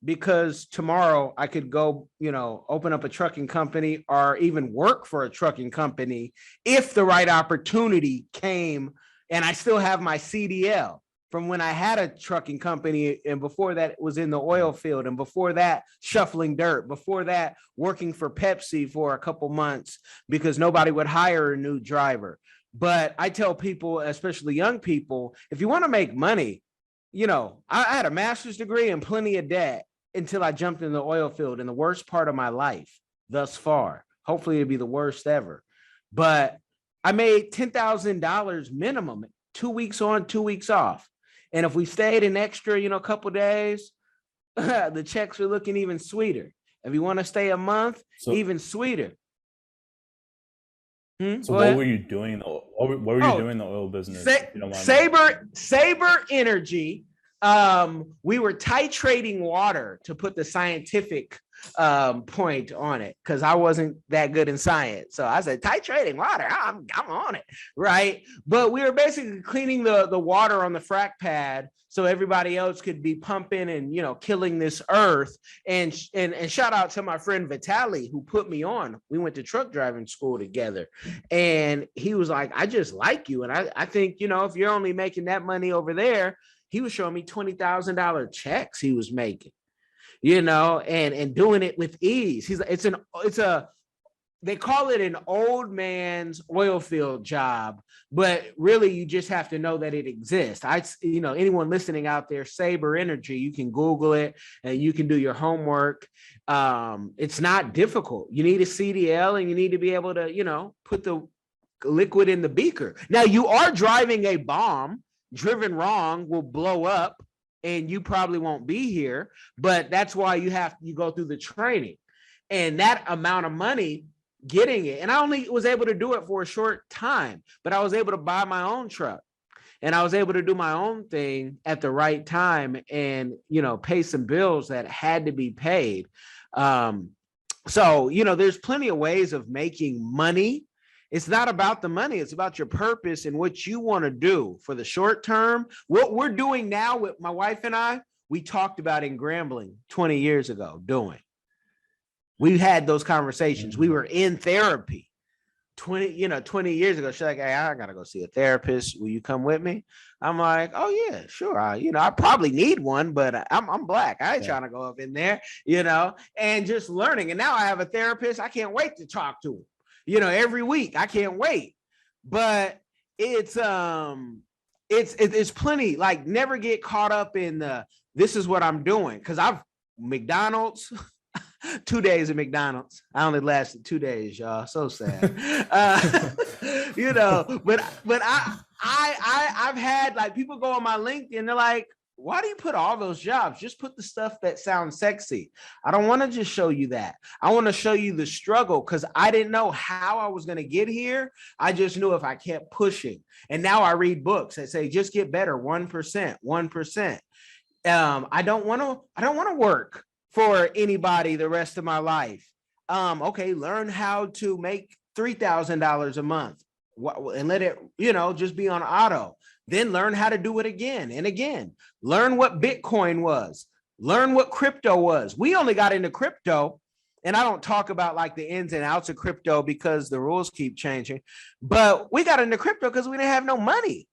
because tomorrow I could go, open up a trucking company or even work for a trucking company if the right opportunity came, and I still have my CDL from when I had a trucking company, and before that it was in the oil field, and before that shuffling dirt, before that working for Pepsi for a couple months because nobody would hire a new driver. But I tell people, especially young people, if you want to make money, I had a master's degree and plenty of debt until I jumped in the oil field in the worst part of my life thus far. Hopefully it'll be the worst ever. But I made $10,000 minimum, 2 weeks on, 2 weeks off. And if we stayed an extra, a couple days, the checks are looking even sweeter. If you want to stay a month, So even sweeter. so Go what were ahead. you doing? What were you Oh, doing in the oil business, if you don't mind me asking? Saber Energy. We were titrating water to put the scientific point on it because I wasn't that good in science. So I said titrating water. I'm on it, right? But we were basically cleaning the water on the frac pad so everybody else could be pumping and killing this earth. And shout out to my friend Vitali who put me on. We went to truck driving school together, and he was like, "I just like you, and I think if you're only making that money over there." He was showing me $20,000 checks he was making, and doing it with ease. He's it's a they call it an old man's oil field job, but really you just have to know that it exists. Anyone listening out there, Saber Energy, you can Google it and you can do your homework. It's not difficult. You need a CDL and you need to be able to, put the liquid in the beaker. Now you are driving a bomb. Driven wrong will blow up and you probably won't be here, but that's why you go through the training and that amount of money getting it. And I only was able to do it for a short time, but I was able to buy my own truck and I was able to do my own thing at the right time and, pay some bills that had to be paid. So, there's plenty of ways of making money. It's not about the money. It's about your purpose and what you want to do for the short term. What we're doing now with my wife and I, we talked about in Grambling 20 years ago doing. We had those conversations. We were in therapy 20 years ago. She's like, "Hey, I gotta go see a therapist. Will you come with me?" I'm like, "Oh yeah, sure. I probably need one, but I'm black. I ain't Yeah. trying to go up in there, and just learning. And now I have a therapist. I can't wait to talk to him. Every week. I can't wait. But it's plenty. Like, never get caught up in this is what I'm doing, because I've McDonald's. 2 days at McDonald's. I only lasted 2 days, y'all. So sad. But I've had like people go on my LinkedIn. They're like, "Why do you put all those jobs? Just put the stuff that sounds sexy." I don't want to just show you that. I want to show you the struggle because I didn't know how I was going to get here. I just knew if I kept pushing. And now I read books that say just get better, 1%, 1%. I don't want to work for anybody the rest of my life. Okay, learn how to make $3,000 a month and let it, just be on auto. Then learn how to do it again and again. Learn what Bitcoin was. Learn what crypto was. We only got into crypto, and I don't talk about like the ins and outs of crypto because the rules keep changing, but we got into crypto because we didn't have no money.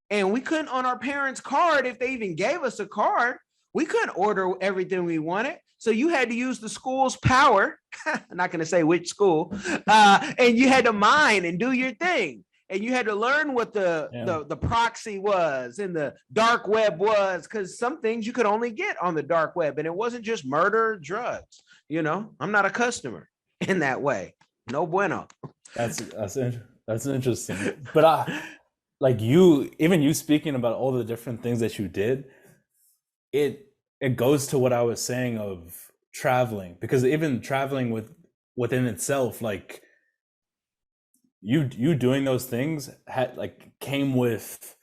And we couldn't, on our parents' card, if they even gave us a card, we couldn't order everything we wanted. So you had to use the school's power. I'm not going to say which school. And you had to mine and do your thing. And you had to learn what the proxy was and the dark web was, because some things you could only get on the dark web. And it wasn't just murder, drugs. I'm not a customer in that way. No bueno. That's interesting. But like you speaking about all the different things that you did, it goes to what I was saying of traveling, because even traveling within itself, like you doing those things came with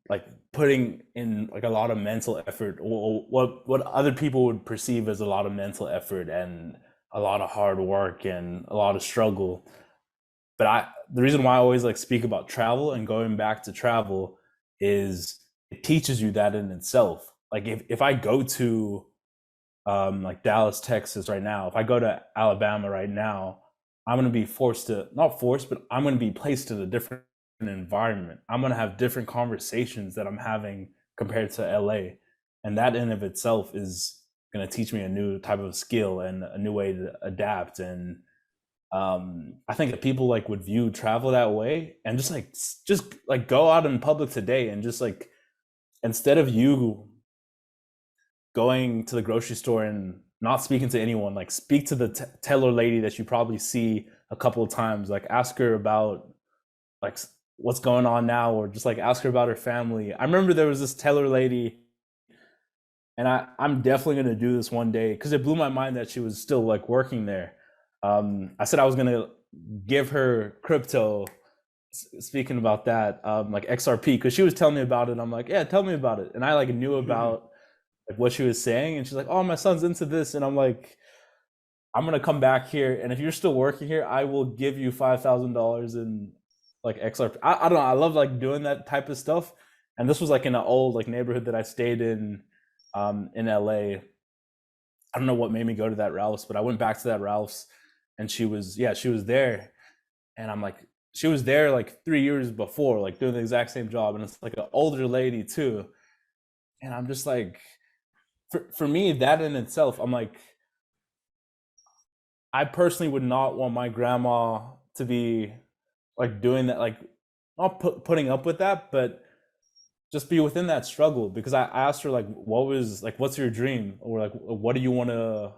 like putting in like a lot of mental effort, or what other people would perceive as a lot of mental effort and a lot of hard work and a lot of struggle. But the reason why I always like speak about travel and going back to travel is it teaches you that in itself. Like if I go to like Dallas, Texas right now, if I go to Alabama right now, I'm going to be not forced, but I'm going to be placed in a different environment. I'm going to have different conversations that I'm having compared to LA. And that in of itself is going to teach me a new type of skill and a new way to adapt. And I think that people like would view travel that way, and just like go out in public today and just like, instead of you going to the grocery store and not speaking to anyone. Like speak to the teller lady that you probably see a couple of times. Like ask her about like what's going on now, or just like ask her about her family. I remember there was this teller lady, and I'm definitely gonna do this one day because it blew my mind that she was still like working there. I said I was gonna give her crypto. Speaking about that, like XRP, because she was telling me about it. I'm like, yeah, tell me about it, and I like knew about like what she was saying, and she's like, oh, my son's into this, and I'm like, I'm gonna come back here, and if you're still working here, I will give you $5,000 in like XRP. I don't know. I love like doing that type of stuff, and this was like in an old like neighborhood that I stayed in LA. I don't know what made me go to that Ralph's, but I went back to that Ralph's, and she was there, and I'm like, she was there like 3 years before, like doing the exact same job, and it's like an older lady too, and I'm just like, for me, that in itself, I'm like, I personally would not want my grandma to be like doing that, like not putting up with that, but just be within that struggle. Because I asked her like, what was like, what's your dream, or like, what do you want to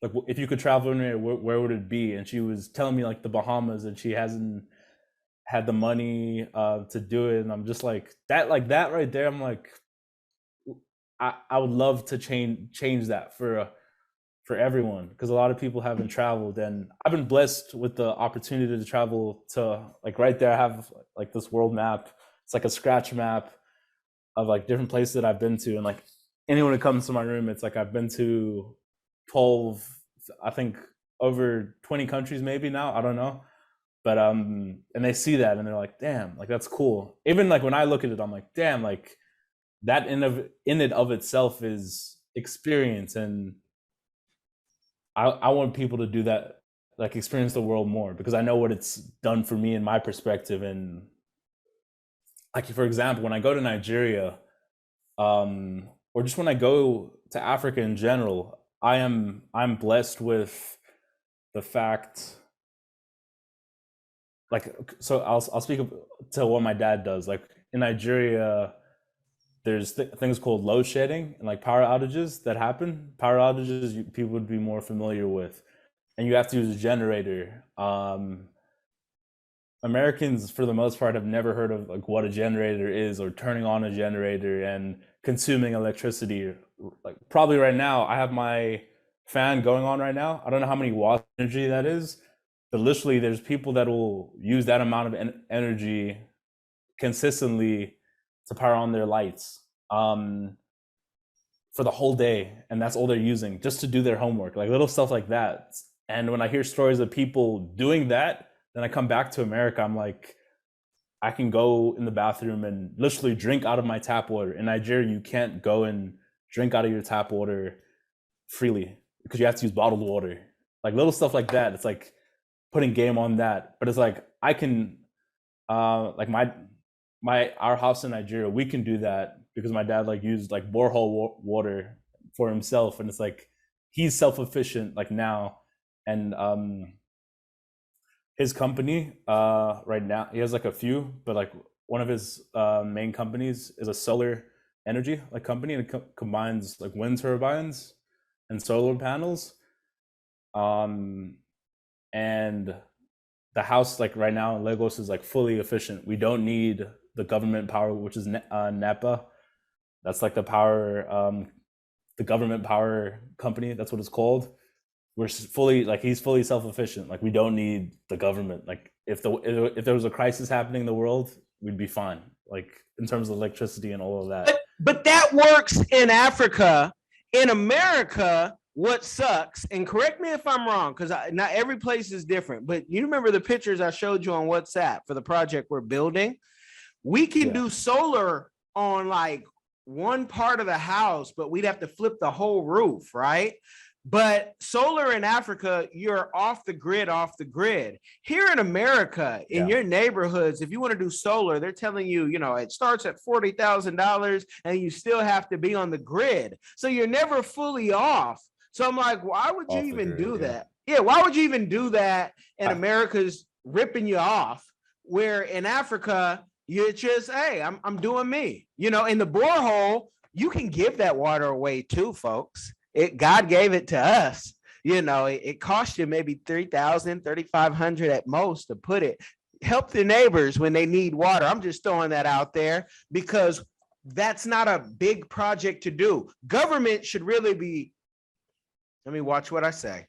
like, if you could travel anywhere, where would it be? And she was telling me like the Bahamas, and she hasn't had the money to do it. And I'm just like that right there. I'm like, I would love to change that for everyone, because a lot of people haven't traveled, and I've been blessed with the opportunity to travel to like right there. I have like this world map. It's like a scratch map of like different places that I've been to, and like anyone who comes to my room, it's like I've been to 12, I think over 20 countries maybe now. I don't know. But and they see that and they're like, damn, like that's cool. Even like when I look at it, I'm like, damn, like that in it of itself is experience. And I want people to do that, like experience the world more, because I know what it's done for me in my perspective. And like for example, when I go to Nigeria, or just when I go to Africa in general, I'm blessed with the fact, like, so I'll speak to what my dad does. Like in Nigeria, there's things called load shedding and like power outages that happen. Power outages people would be more familiar with, and you have to use a generator. Americans, for the most part, have never heard of like what a generator is, or turning on a generator and consuming electricity. Like probably right now, I have my fan going on right now. I don't know how many watts of energy that is, but literally, there's people that will use that amount of energy consistently to power on their lights for the whole day, and that's all they're using just to do their homework, like little stuff like that. And when I hear stories of people doing that, then I come back to America. I'm like, I can go in the bathroom and literally drink out of my tap water. In Nigeria, you can't go and drink out of your tap water freely because you have to use bottled water. Like little stuff like that. It's like putting game on that. But it's like I can like our house in Nigeria, we can do that because my dad like used like borehole water for himself, and it's like he's self-efficient like now. And his company right now, he has like a few, but like one of his main companies is a solar energy like company, and it combines like wind turbines and solar panels. And the house like right now in Lagos is like fully efficient. We don't need the government power, which is NEPA. That's like the power, the government power company. That's what it's called. We're fully like he's fully self-efficient. Like we don't need the government. Like if there was a crisis happening in the world, we'd be fine. Like in terms of electricity and all of that. But that works in Africa. In America, what sucks, and correct me if I'm wrong, because not every place is different, but you remember the pictures I showed you on WhatsApp for the project we're building? We can do solar on like one part of the house, but we'd have to flip the whole roof, right? But solar in Africa, you're off the grid. Here in America, in your neighborhoods, if you want to do solar, they're telling you, you know, it starts at $40,000 and you still have to be on the grid. So you're never fully off. So I'm like, why would you even do that? Yeah, why would you even do that? And America's ripping you off, where in Africa, you're just, hey, I'm doing me. You know, in the borehole, you can give that water away too, folks. God gave it to us. It cost you maybe 3,000, 3,500 at most to put it. Help the neighbors when they need water. I'm just throwing that out there because that's not a big project to do. Government should really be, let me watch what I say.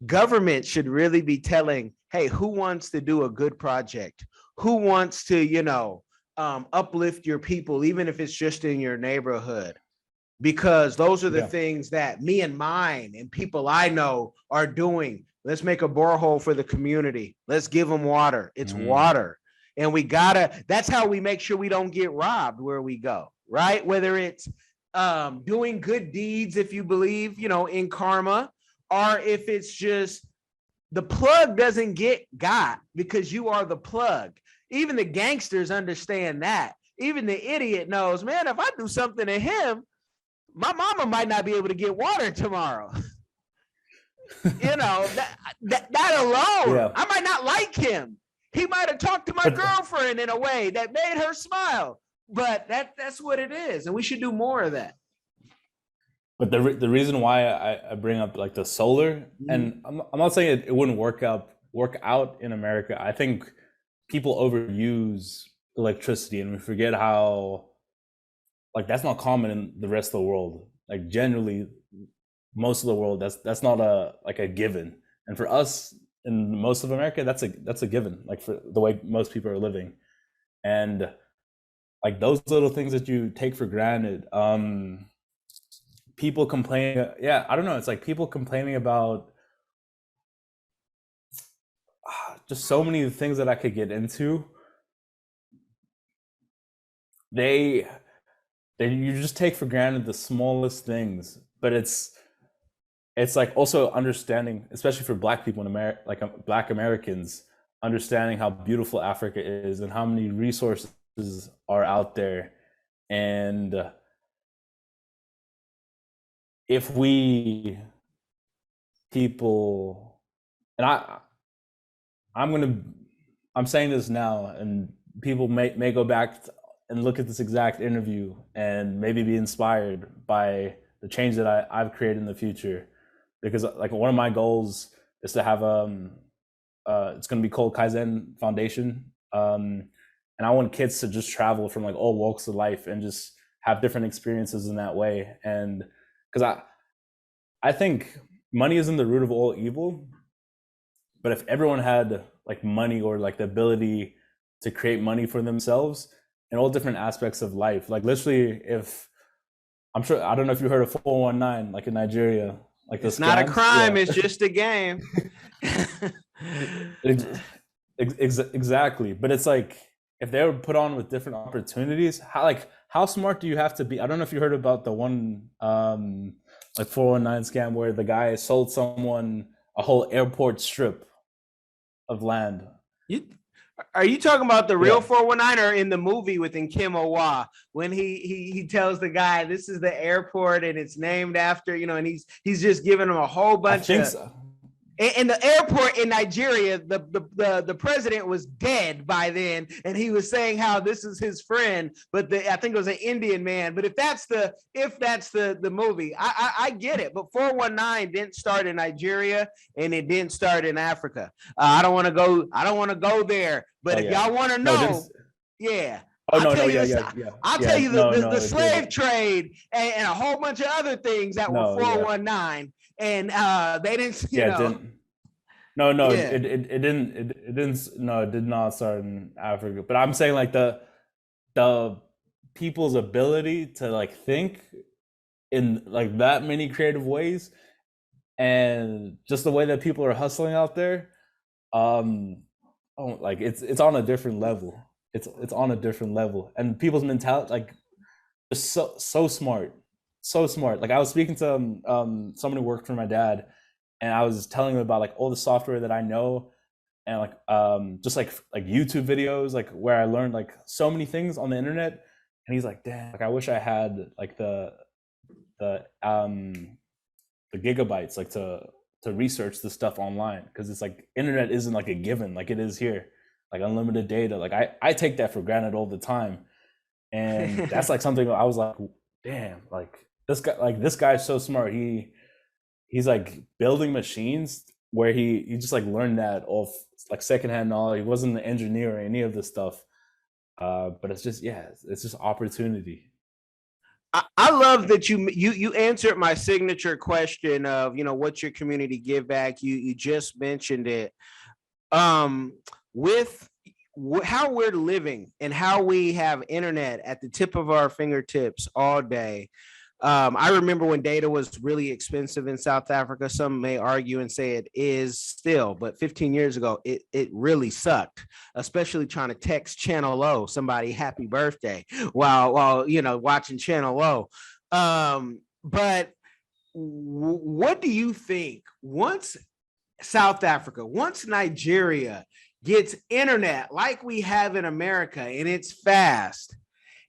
Government should really be telling, hey, who wants to do a good project? Who wants to, uplift your people, even if it's just in your neighborhood? Because those are the Yeah. things that me and mine and people I know are doing. Let's make a borehole for the community. Let's give them water. It's water. And that's how we make sure we don't get robbed where we go, right? Whether it's doing good deeds, if you believe, in karma, or if it's just the plug doesn't get got because you are the plug. Even the gangsters understand that. Even the idiot knows, man, if I do something to him, my mama might not be able to get water tomorrow. that alone, yeah. I might not like him. He might have talked to my girlfriend in a way that made her smile, but that's what it is. And we should do more of that. But the reason why I bring up like the solar, and I'm not saying it wouldn't work out in America. I think people overuse electricity and we forget how like that's not common in the rest of the world. Like generally, most of the world that's not a given. And for us in most of America, that's a given. Like for the way most people are living, and like those little things that you take for granted. People complain. Yeah, I don't know. It's like people complaining about just so many things that I could get into. You just take for granted the smallest things, but it's like also understanding, especially for Black people in America, like Black Americans, understanding how beautiful Africa is and how many resources are out there. And if we people, and I'm saying this now, and people may go back and look at this exact interview and maybe be inspired by the change that I've created in the future. Because like one of my goals is to have it's going to be called Kaizen Foundation, and I want kids to just travel from like all walks of life and just have different experiences in that way. And because I think money isn't the root of all evil, but if everyone had like money or like the ability to create money for themselves in all different aspects of life, like literally, if I'm sure, I don't know if you heard of 419, like in Nigeria, like it's not a crime, it's just a game. Exactly. But it's like if they were put on with different opportunities, how smart do you have to be? I don't know if you heard about the one like 419 scam where the guy sold someone a whole airport strip of land. Are you talking about the real 419 or in the movie with Kim Owee when he tells the guy this is the airport and it's named after, and he's just giving him a whole bunch I think so. In the airport in Nigeria, the president was dead by then, and he was saying how this is his friend, but I think it was an Indian man. But if that's the movie, I get it. But 419 didn't start in Nigeria, and it didn't start in Africa. I don't want to go there. But if y'all want to know, I'll tell you the slave trade and a whole bunch of other things that were 419. And they didn't, it did not start in Africa. But I'm saying like the people's ability to like think in like that many creative ways, and just the way that people are hustling out there, like it's on a different level. It's on a different level, and people's mentality like is so smart. So smart. Like I was speaking to someone who worked for my dad, and I was telling him about like all the software that I know, and like just like YouTube videos, like where I learned like so many things on the internet. And he's like, damn, like I wish I had like the gigabytes like to research this stuff online, because it's like internet isn't like a given like it is here, like unlimited data. Like I take that for granted all the time, and that's like something I was like, damn, this guy's so smart. He's like building machines where he just like learned that off like secondhand knowledge. He wasn't an engineer or any of this stuff. But it's just, yeah, it's just opportunity. I love that you answered my signature question of, what's your community give back. You just mentioned it. With how we're living and how we have internet at the tip of our fingertips all day. I remember when data was really expensive in South Africa. Some may argue and say it is still, but 15 years ago, it really sucked, especially trying to text Channel O somebody happy birthday while watching Channel O. But what do you think once Nigeria gets internet like we have in America and it's fast,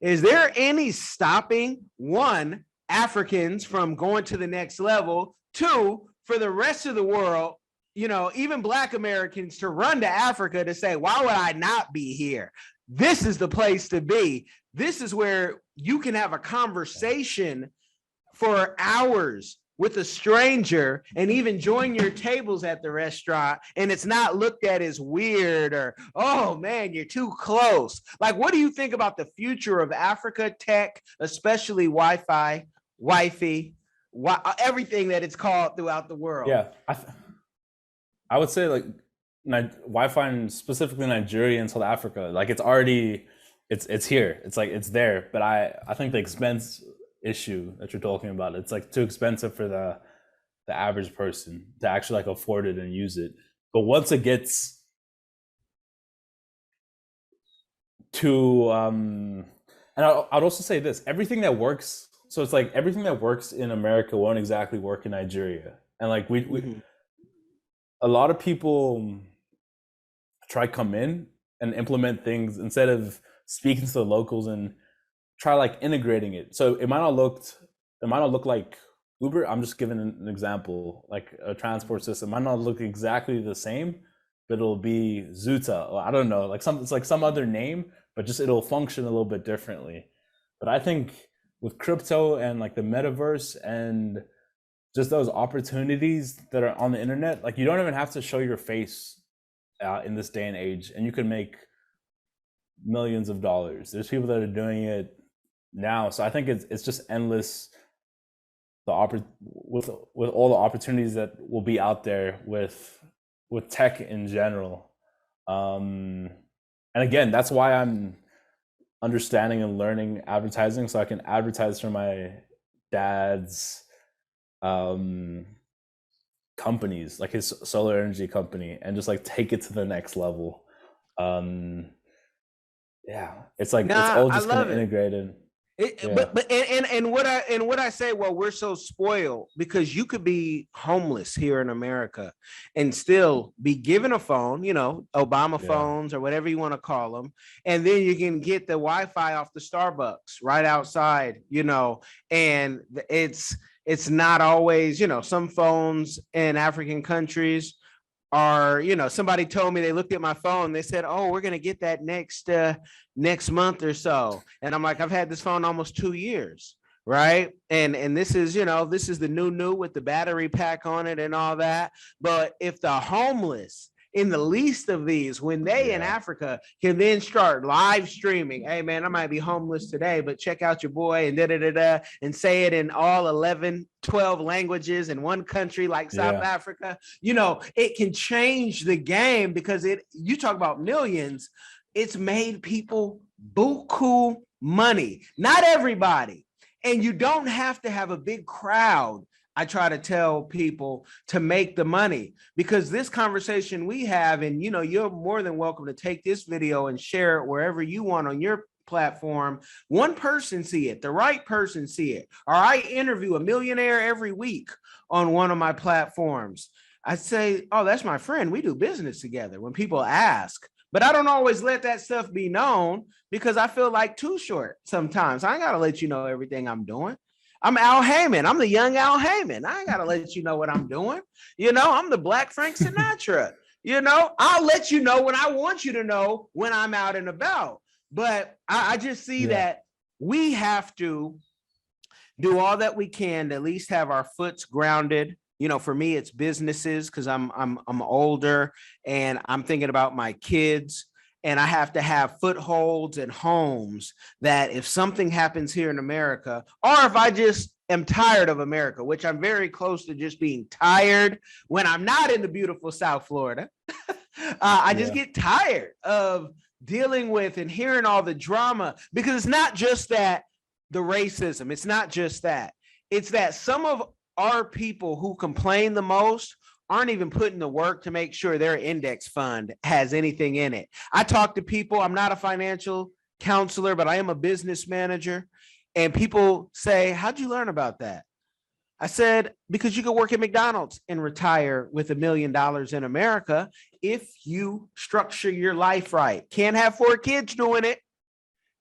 is there any stopping one, Africans from going to the next level, two, for the rest of the world, even Black Americans to run to Africa to say, why would I not be here? This is the place to be. This is where you can have a conversation for hours with a stranger and even join your tables at the restaurant, and it's not looked at as weird or, oh man, you're too close. Like, what do you think about the future of Africa tech, especially Wi-Fi, everything that it's called throughout the world? Yeah, I would say like Wi-Fi and specifically Nigeria and South Africa, like it's here. It's like it's there, but I think the expense issue that you're talking about, it's like too expensive for the average person to actually like afford it and use it. But once it gets to and I'd also say this, everything that works, so it's like everything that works in America won't exactly work in Nigeria. And like we a lot of people try come in and implement things instead of speaking to the locals and try like integrating it. So it might not look like Uber. I'm just giving an example, like a transport system might not look exactly the same, but it'll be Zuta, or I don't know, it's like some other name, but just it'll function a little bit differently. But I think with crypto and like the metaverse and just those opportunities that are on the internet, like you don't even have to show your face in this day and age, and you can make millions of dollars. There's people that are doing it now, so I think it's just endless. With all the opportunities that will be out there with tech in general, and again, that's why I'm understanding and learning advertising, so I can advertise for my dad's companies, like his solar energy company, and just like take it to the next level. Yeah, it's like it's all just kind of integrated. Yeah. But what I say, well, we're so spoiled because you could be homeless here in America and still be given a phone, Obama phones or whatever you want to call them, and then you can get the Wi-Fi off the Starbucks right outside, and it's not always, some phones in African countries are, somebody told me, they looked at my phone, they said, oh, we're going to get that next month or so. And I'm like, I've had this phone almost 2 years. Right. And this is, this is the new with the battery pack on it and all that. But if the homeless in the least of these, when they in Africa can then start live streaming, hey man, I might be homeless today, but check out your boy and and say it in all 11, 12 languages in one country like South Africa, it can change the game, because you talk about millions, it's made people buku money. Not everybody. And you don't have to have a big crowd, I try to tell people, to make the money, because this conversation we have, and you're more than welcome to take this video and share it wherever you want on your platform. One person see it, the right person see it. Or I interview a millionaire every week on one of my platforms. I say, oh, that's my friend. We do business together when people ask. But I don't always let that stuff be known, because I feel like too short sometimes. I ain't got to let you know everything I'm doing. I'm Al Heyman. I'm the young Al Heyman. I ain't got to let you know what I'm doing. I'm the Black Frank Sinatra. I'll let you know when I want you to know when I'm out and about. But I just see that we have to do all that we can to at least have our foots grounded. You know, for me, it's businesses because I'm older and I'm thinking about my kids, and I have to have footholds and homes that if something happens here in America, or if I just am tired of America, which I'm very close to just being tired when I'm not in the beautiful South Florida. I just Yeah. get tired of dealing with and hearing all the drama, because it's not just that the racism, it's not just that. It's that some of our people who complain the most aren't even putting the work to make sure their index fund has anything in it. I talk to people, I'm not a financial counselor, but I am a business manager. And people say, how'd you learn about that? I said, because you could work at McDonald's and retire with $1 million in America if you structure your life right. Can't have 4 kids doing it.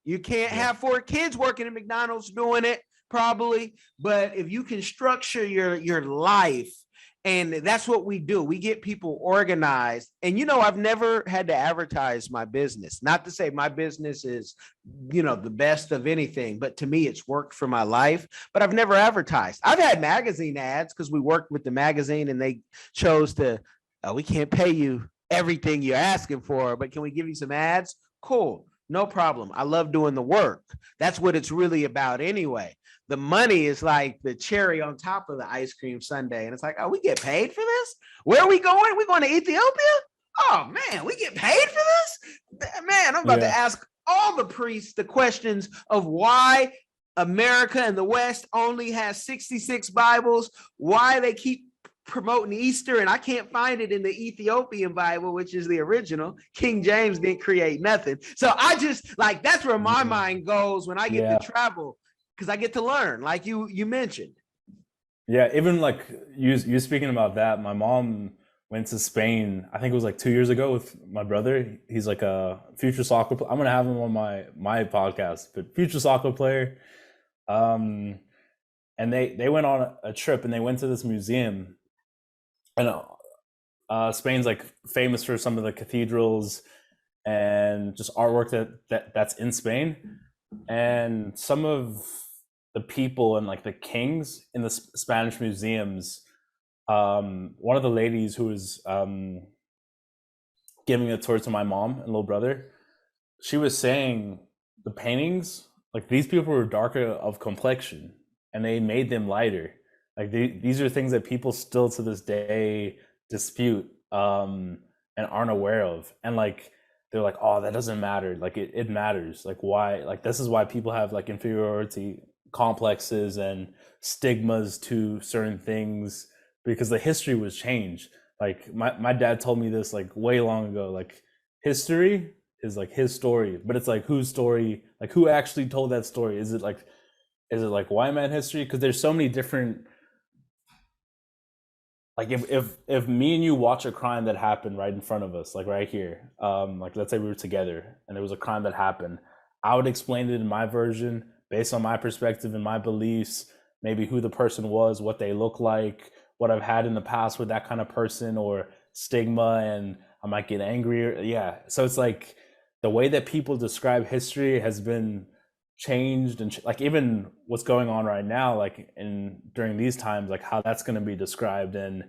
You can't Yeah. have 4 kids working at McDonald's doing it, probably. But if you can structure your life, and that's what we do. We get people organized. And, you know, I've never had to advertise my business. Not to say my business is, you know, the best of anything, but to me, it's worked for my life. But I've never advertised. I've had magazine ads because we worked with the magazine and they chose to, we can't pay you everything you're asking for, but can we give you some ads? Cool. No problem. I love doing the work. That's what it's really about anyway. The money is like the cherry on top of the ice cream sundae. And it's like, oh, we get paid for this? Where are we going? We're going to Ethiopia? Oh, man, we get paid for this? Man, I'm about to Yeah. ask all the priests the questions of why America and the West only has 66 Bibles, why they keep promoting Easter, and I can't find it in the Ethiopian Bible, which is the original. King James didn't create nothing. So I just like, that's where my mind goes when I get to Yeah. travel, because I get to learn, like you mentioned. Yeah, even like you speaking about that, my mom went to Spain, I think it was like 2 years ago with my brother. He's like a future soccer player. I'm gonna have him on my podcast, but future soccer player. Um, and they went on a trip and they went to this museum. And Spain's like famous for some of the cathedrals and just artwork that's in Spain. And some of the people and like the kings in the Spanish museums, one of the ladies who was giving a tour to my mom and little brother, she was saying the paintings, like these people were darker of complexion and they made them lighter. Like these are things that people still to this day dispute, and aren't aware of. And like they're like, oh, that doesn't matter. Like it matters. Like why? Like this is why people have like inferiority complexes and stigmas to certain things, because the history was changed. Like my dad told me this like way long ago. Like history is like his story, but it's like whose story? Like who actually told that story? Is it like white man history? Because there's so many different, like if me and you watch a crime that happened right in front of us, like right here, like let's say we were together and there was a crime that happened, I would explain it in my version based on my perspective and my beliefs, maybe who the person was, what they look like, what I've had in the past with that kind of person, or stigma, and I might get angry. Yeah, so it's like the way that people describe history has been changed, and like even what's going on right now, like in during these times, like how that's going to be described and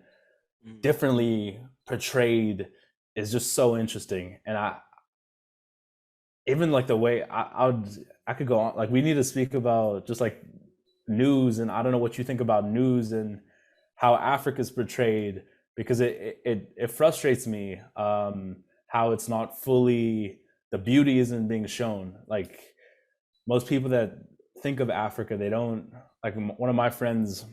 differently portrayed is just so interesting. And I even like the way I could go on, like we need to speak about just like news, and I don't know what you think about news and how Africa is portrayed, because it frustrates me, how it's not fully, the beauty isn't being shown. Like most people that think of Africa, they don't, like one of my friends,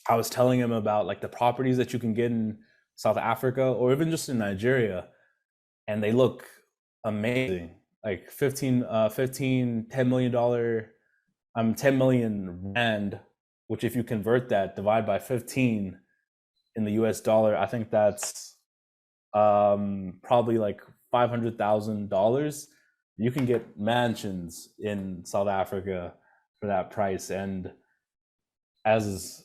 I was telling him about like the properties that you can get in South Africa or even just in Nigeria, and they look amazing. Like 10 million dollar, 10 million rand, which if you convert that, divide by 15 in the US dollar, I think that's probably like $500,000. You can get mansions in South Africa for that price. And as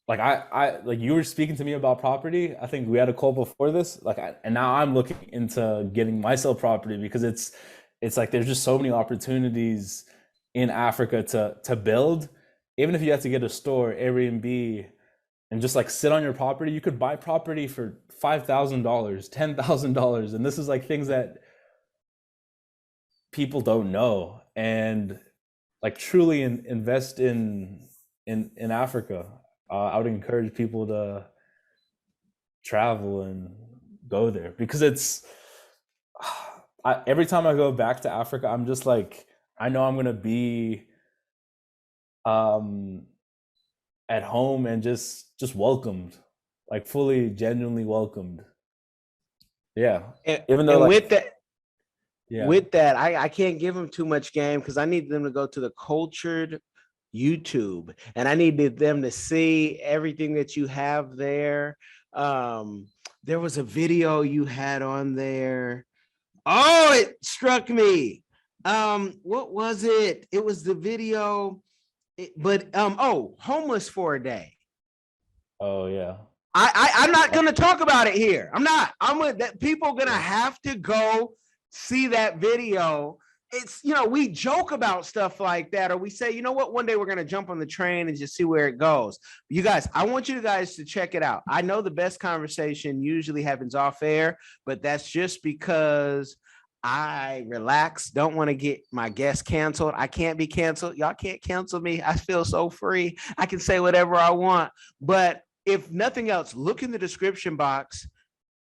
like I like you were speaking to me about property. I think we had a call before this. Like, and now I'm looking into getting myself property, because it's like there's just so many opportunities in Africa to build, even if you had to get a store, Airbnb, and just like sit on your property, you could buy property for $5,000, $10,000, and this is like things that people don't know. And like truly invest in Africa. I would encourage people to travel and go there because every time I go back to Africa, I'm just like, I know I'm gonna be um, at home and just welcomed, like fully, genuinely welcomed. Yeah, And, even though and like, with that, yeah, I can't give them too much game because I need them to go to the cultured YouTube and I needed them to see everything that you have there. There was a video you had on there. Oh, it struck me. What was it? It was the video, homeless for a day. oh yeah, I'm not gonna talk about it here. I'm not. People are gonna yeah, have to go see that video. It's we joke about stuff like that, or we say, you know what, one day we're gonna jump on the train and just see where it goes. You guys, I want you guys to check it out. I know the best conversation usually happens off air, but that's just because I relax, don't want to get my guests canceled. I can't be canceled. Y'all can't cancel me. I feel so free. I can say whatever I want. But if nothing else, look in the description box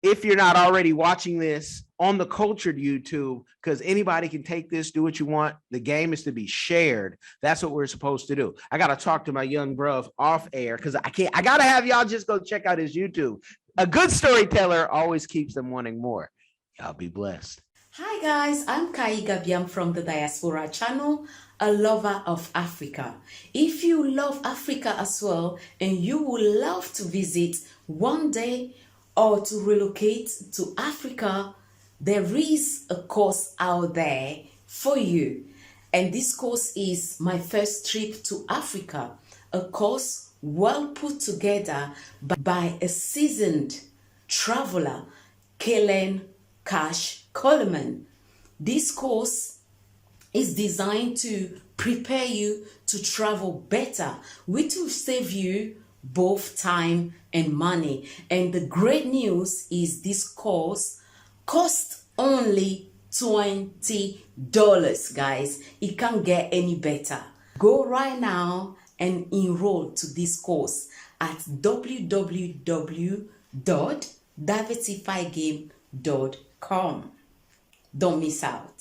if you're not already watching this on the cultured YouTube, because anybody can take this, do what you want. The game is to be shared. That's what we're supposed to do. I got to talk to my young bro off air because I got to have y'all just go check out his YouTube. A good storyteller always keeps them wanting more. Y'all be blessed. Hi guys, I'm Kai Gabiam from the Diaspora channel, a lover of Africa. If you love Africa as well and you would love to visit one day or to relocate to Africa, there is a course out there for you. And this course is My First Trip to Africa, a course well put together by a seasoned traveler, Kellen Cash Coleman. This course is designed to prepare you to travel better, which will save you both time and money. And the great news is this course costs only $20, guys. It can't get any better. Go right now and enroll to this course at www.diversifiedgame.com. Don't miss out.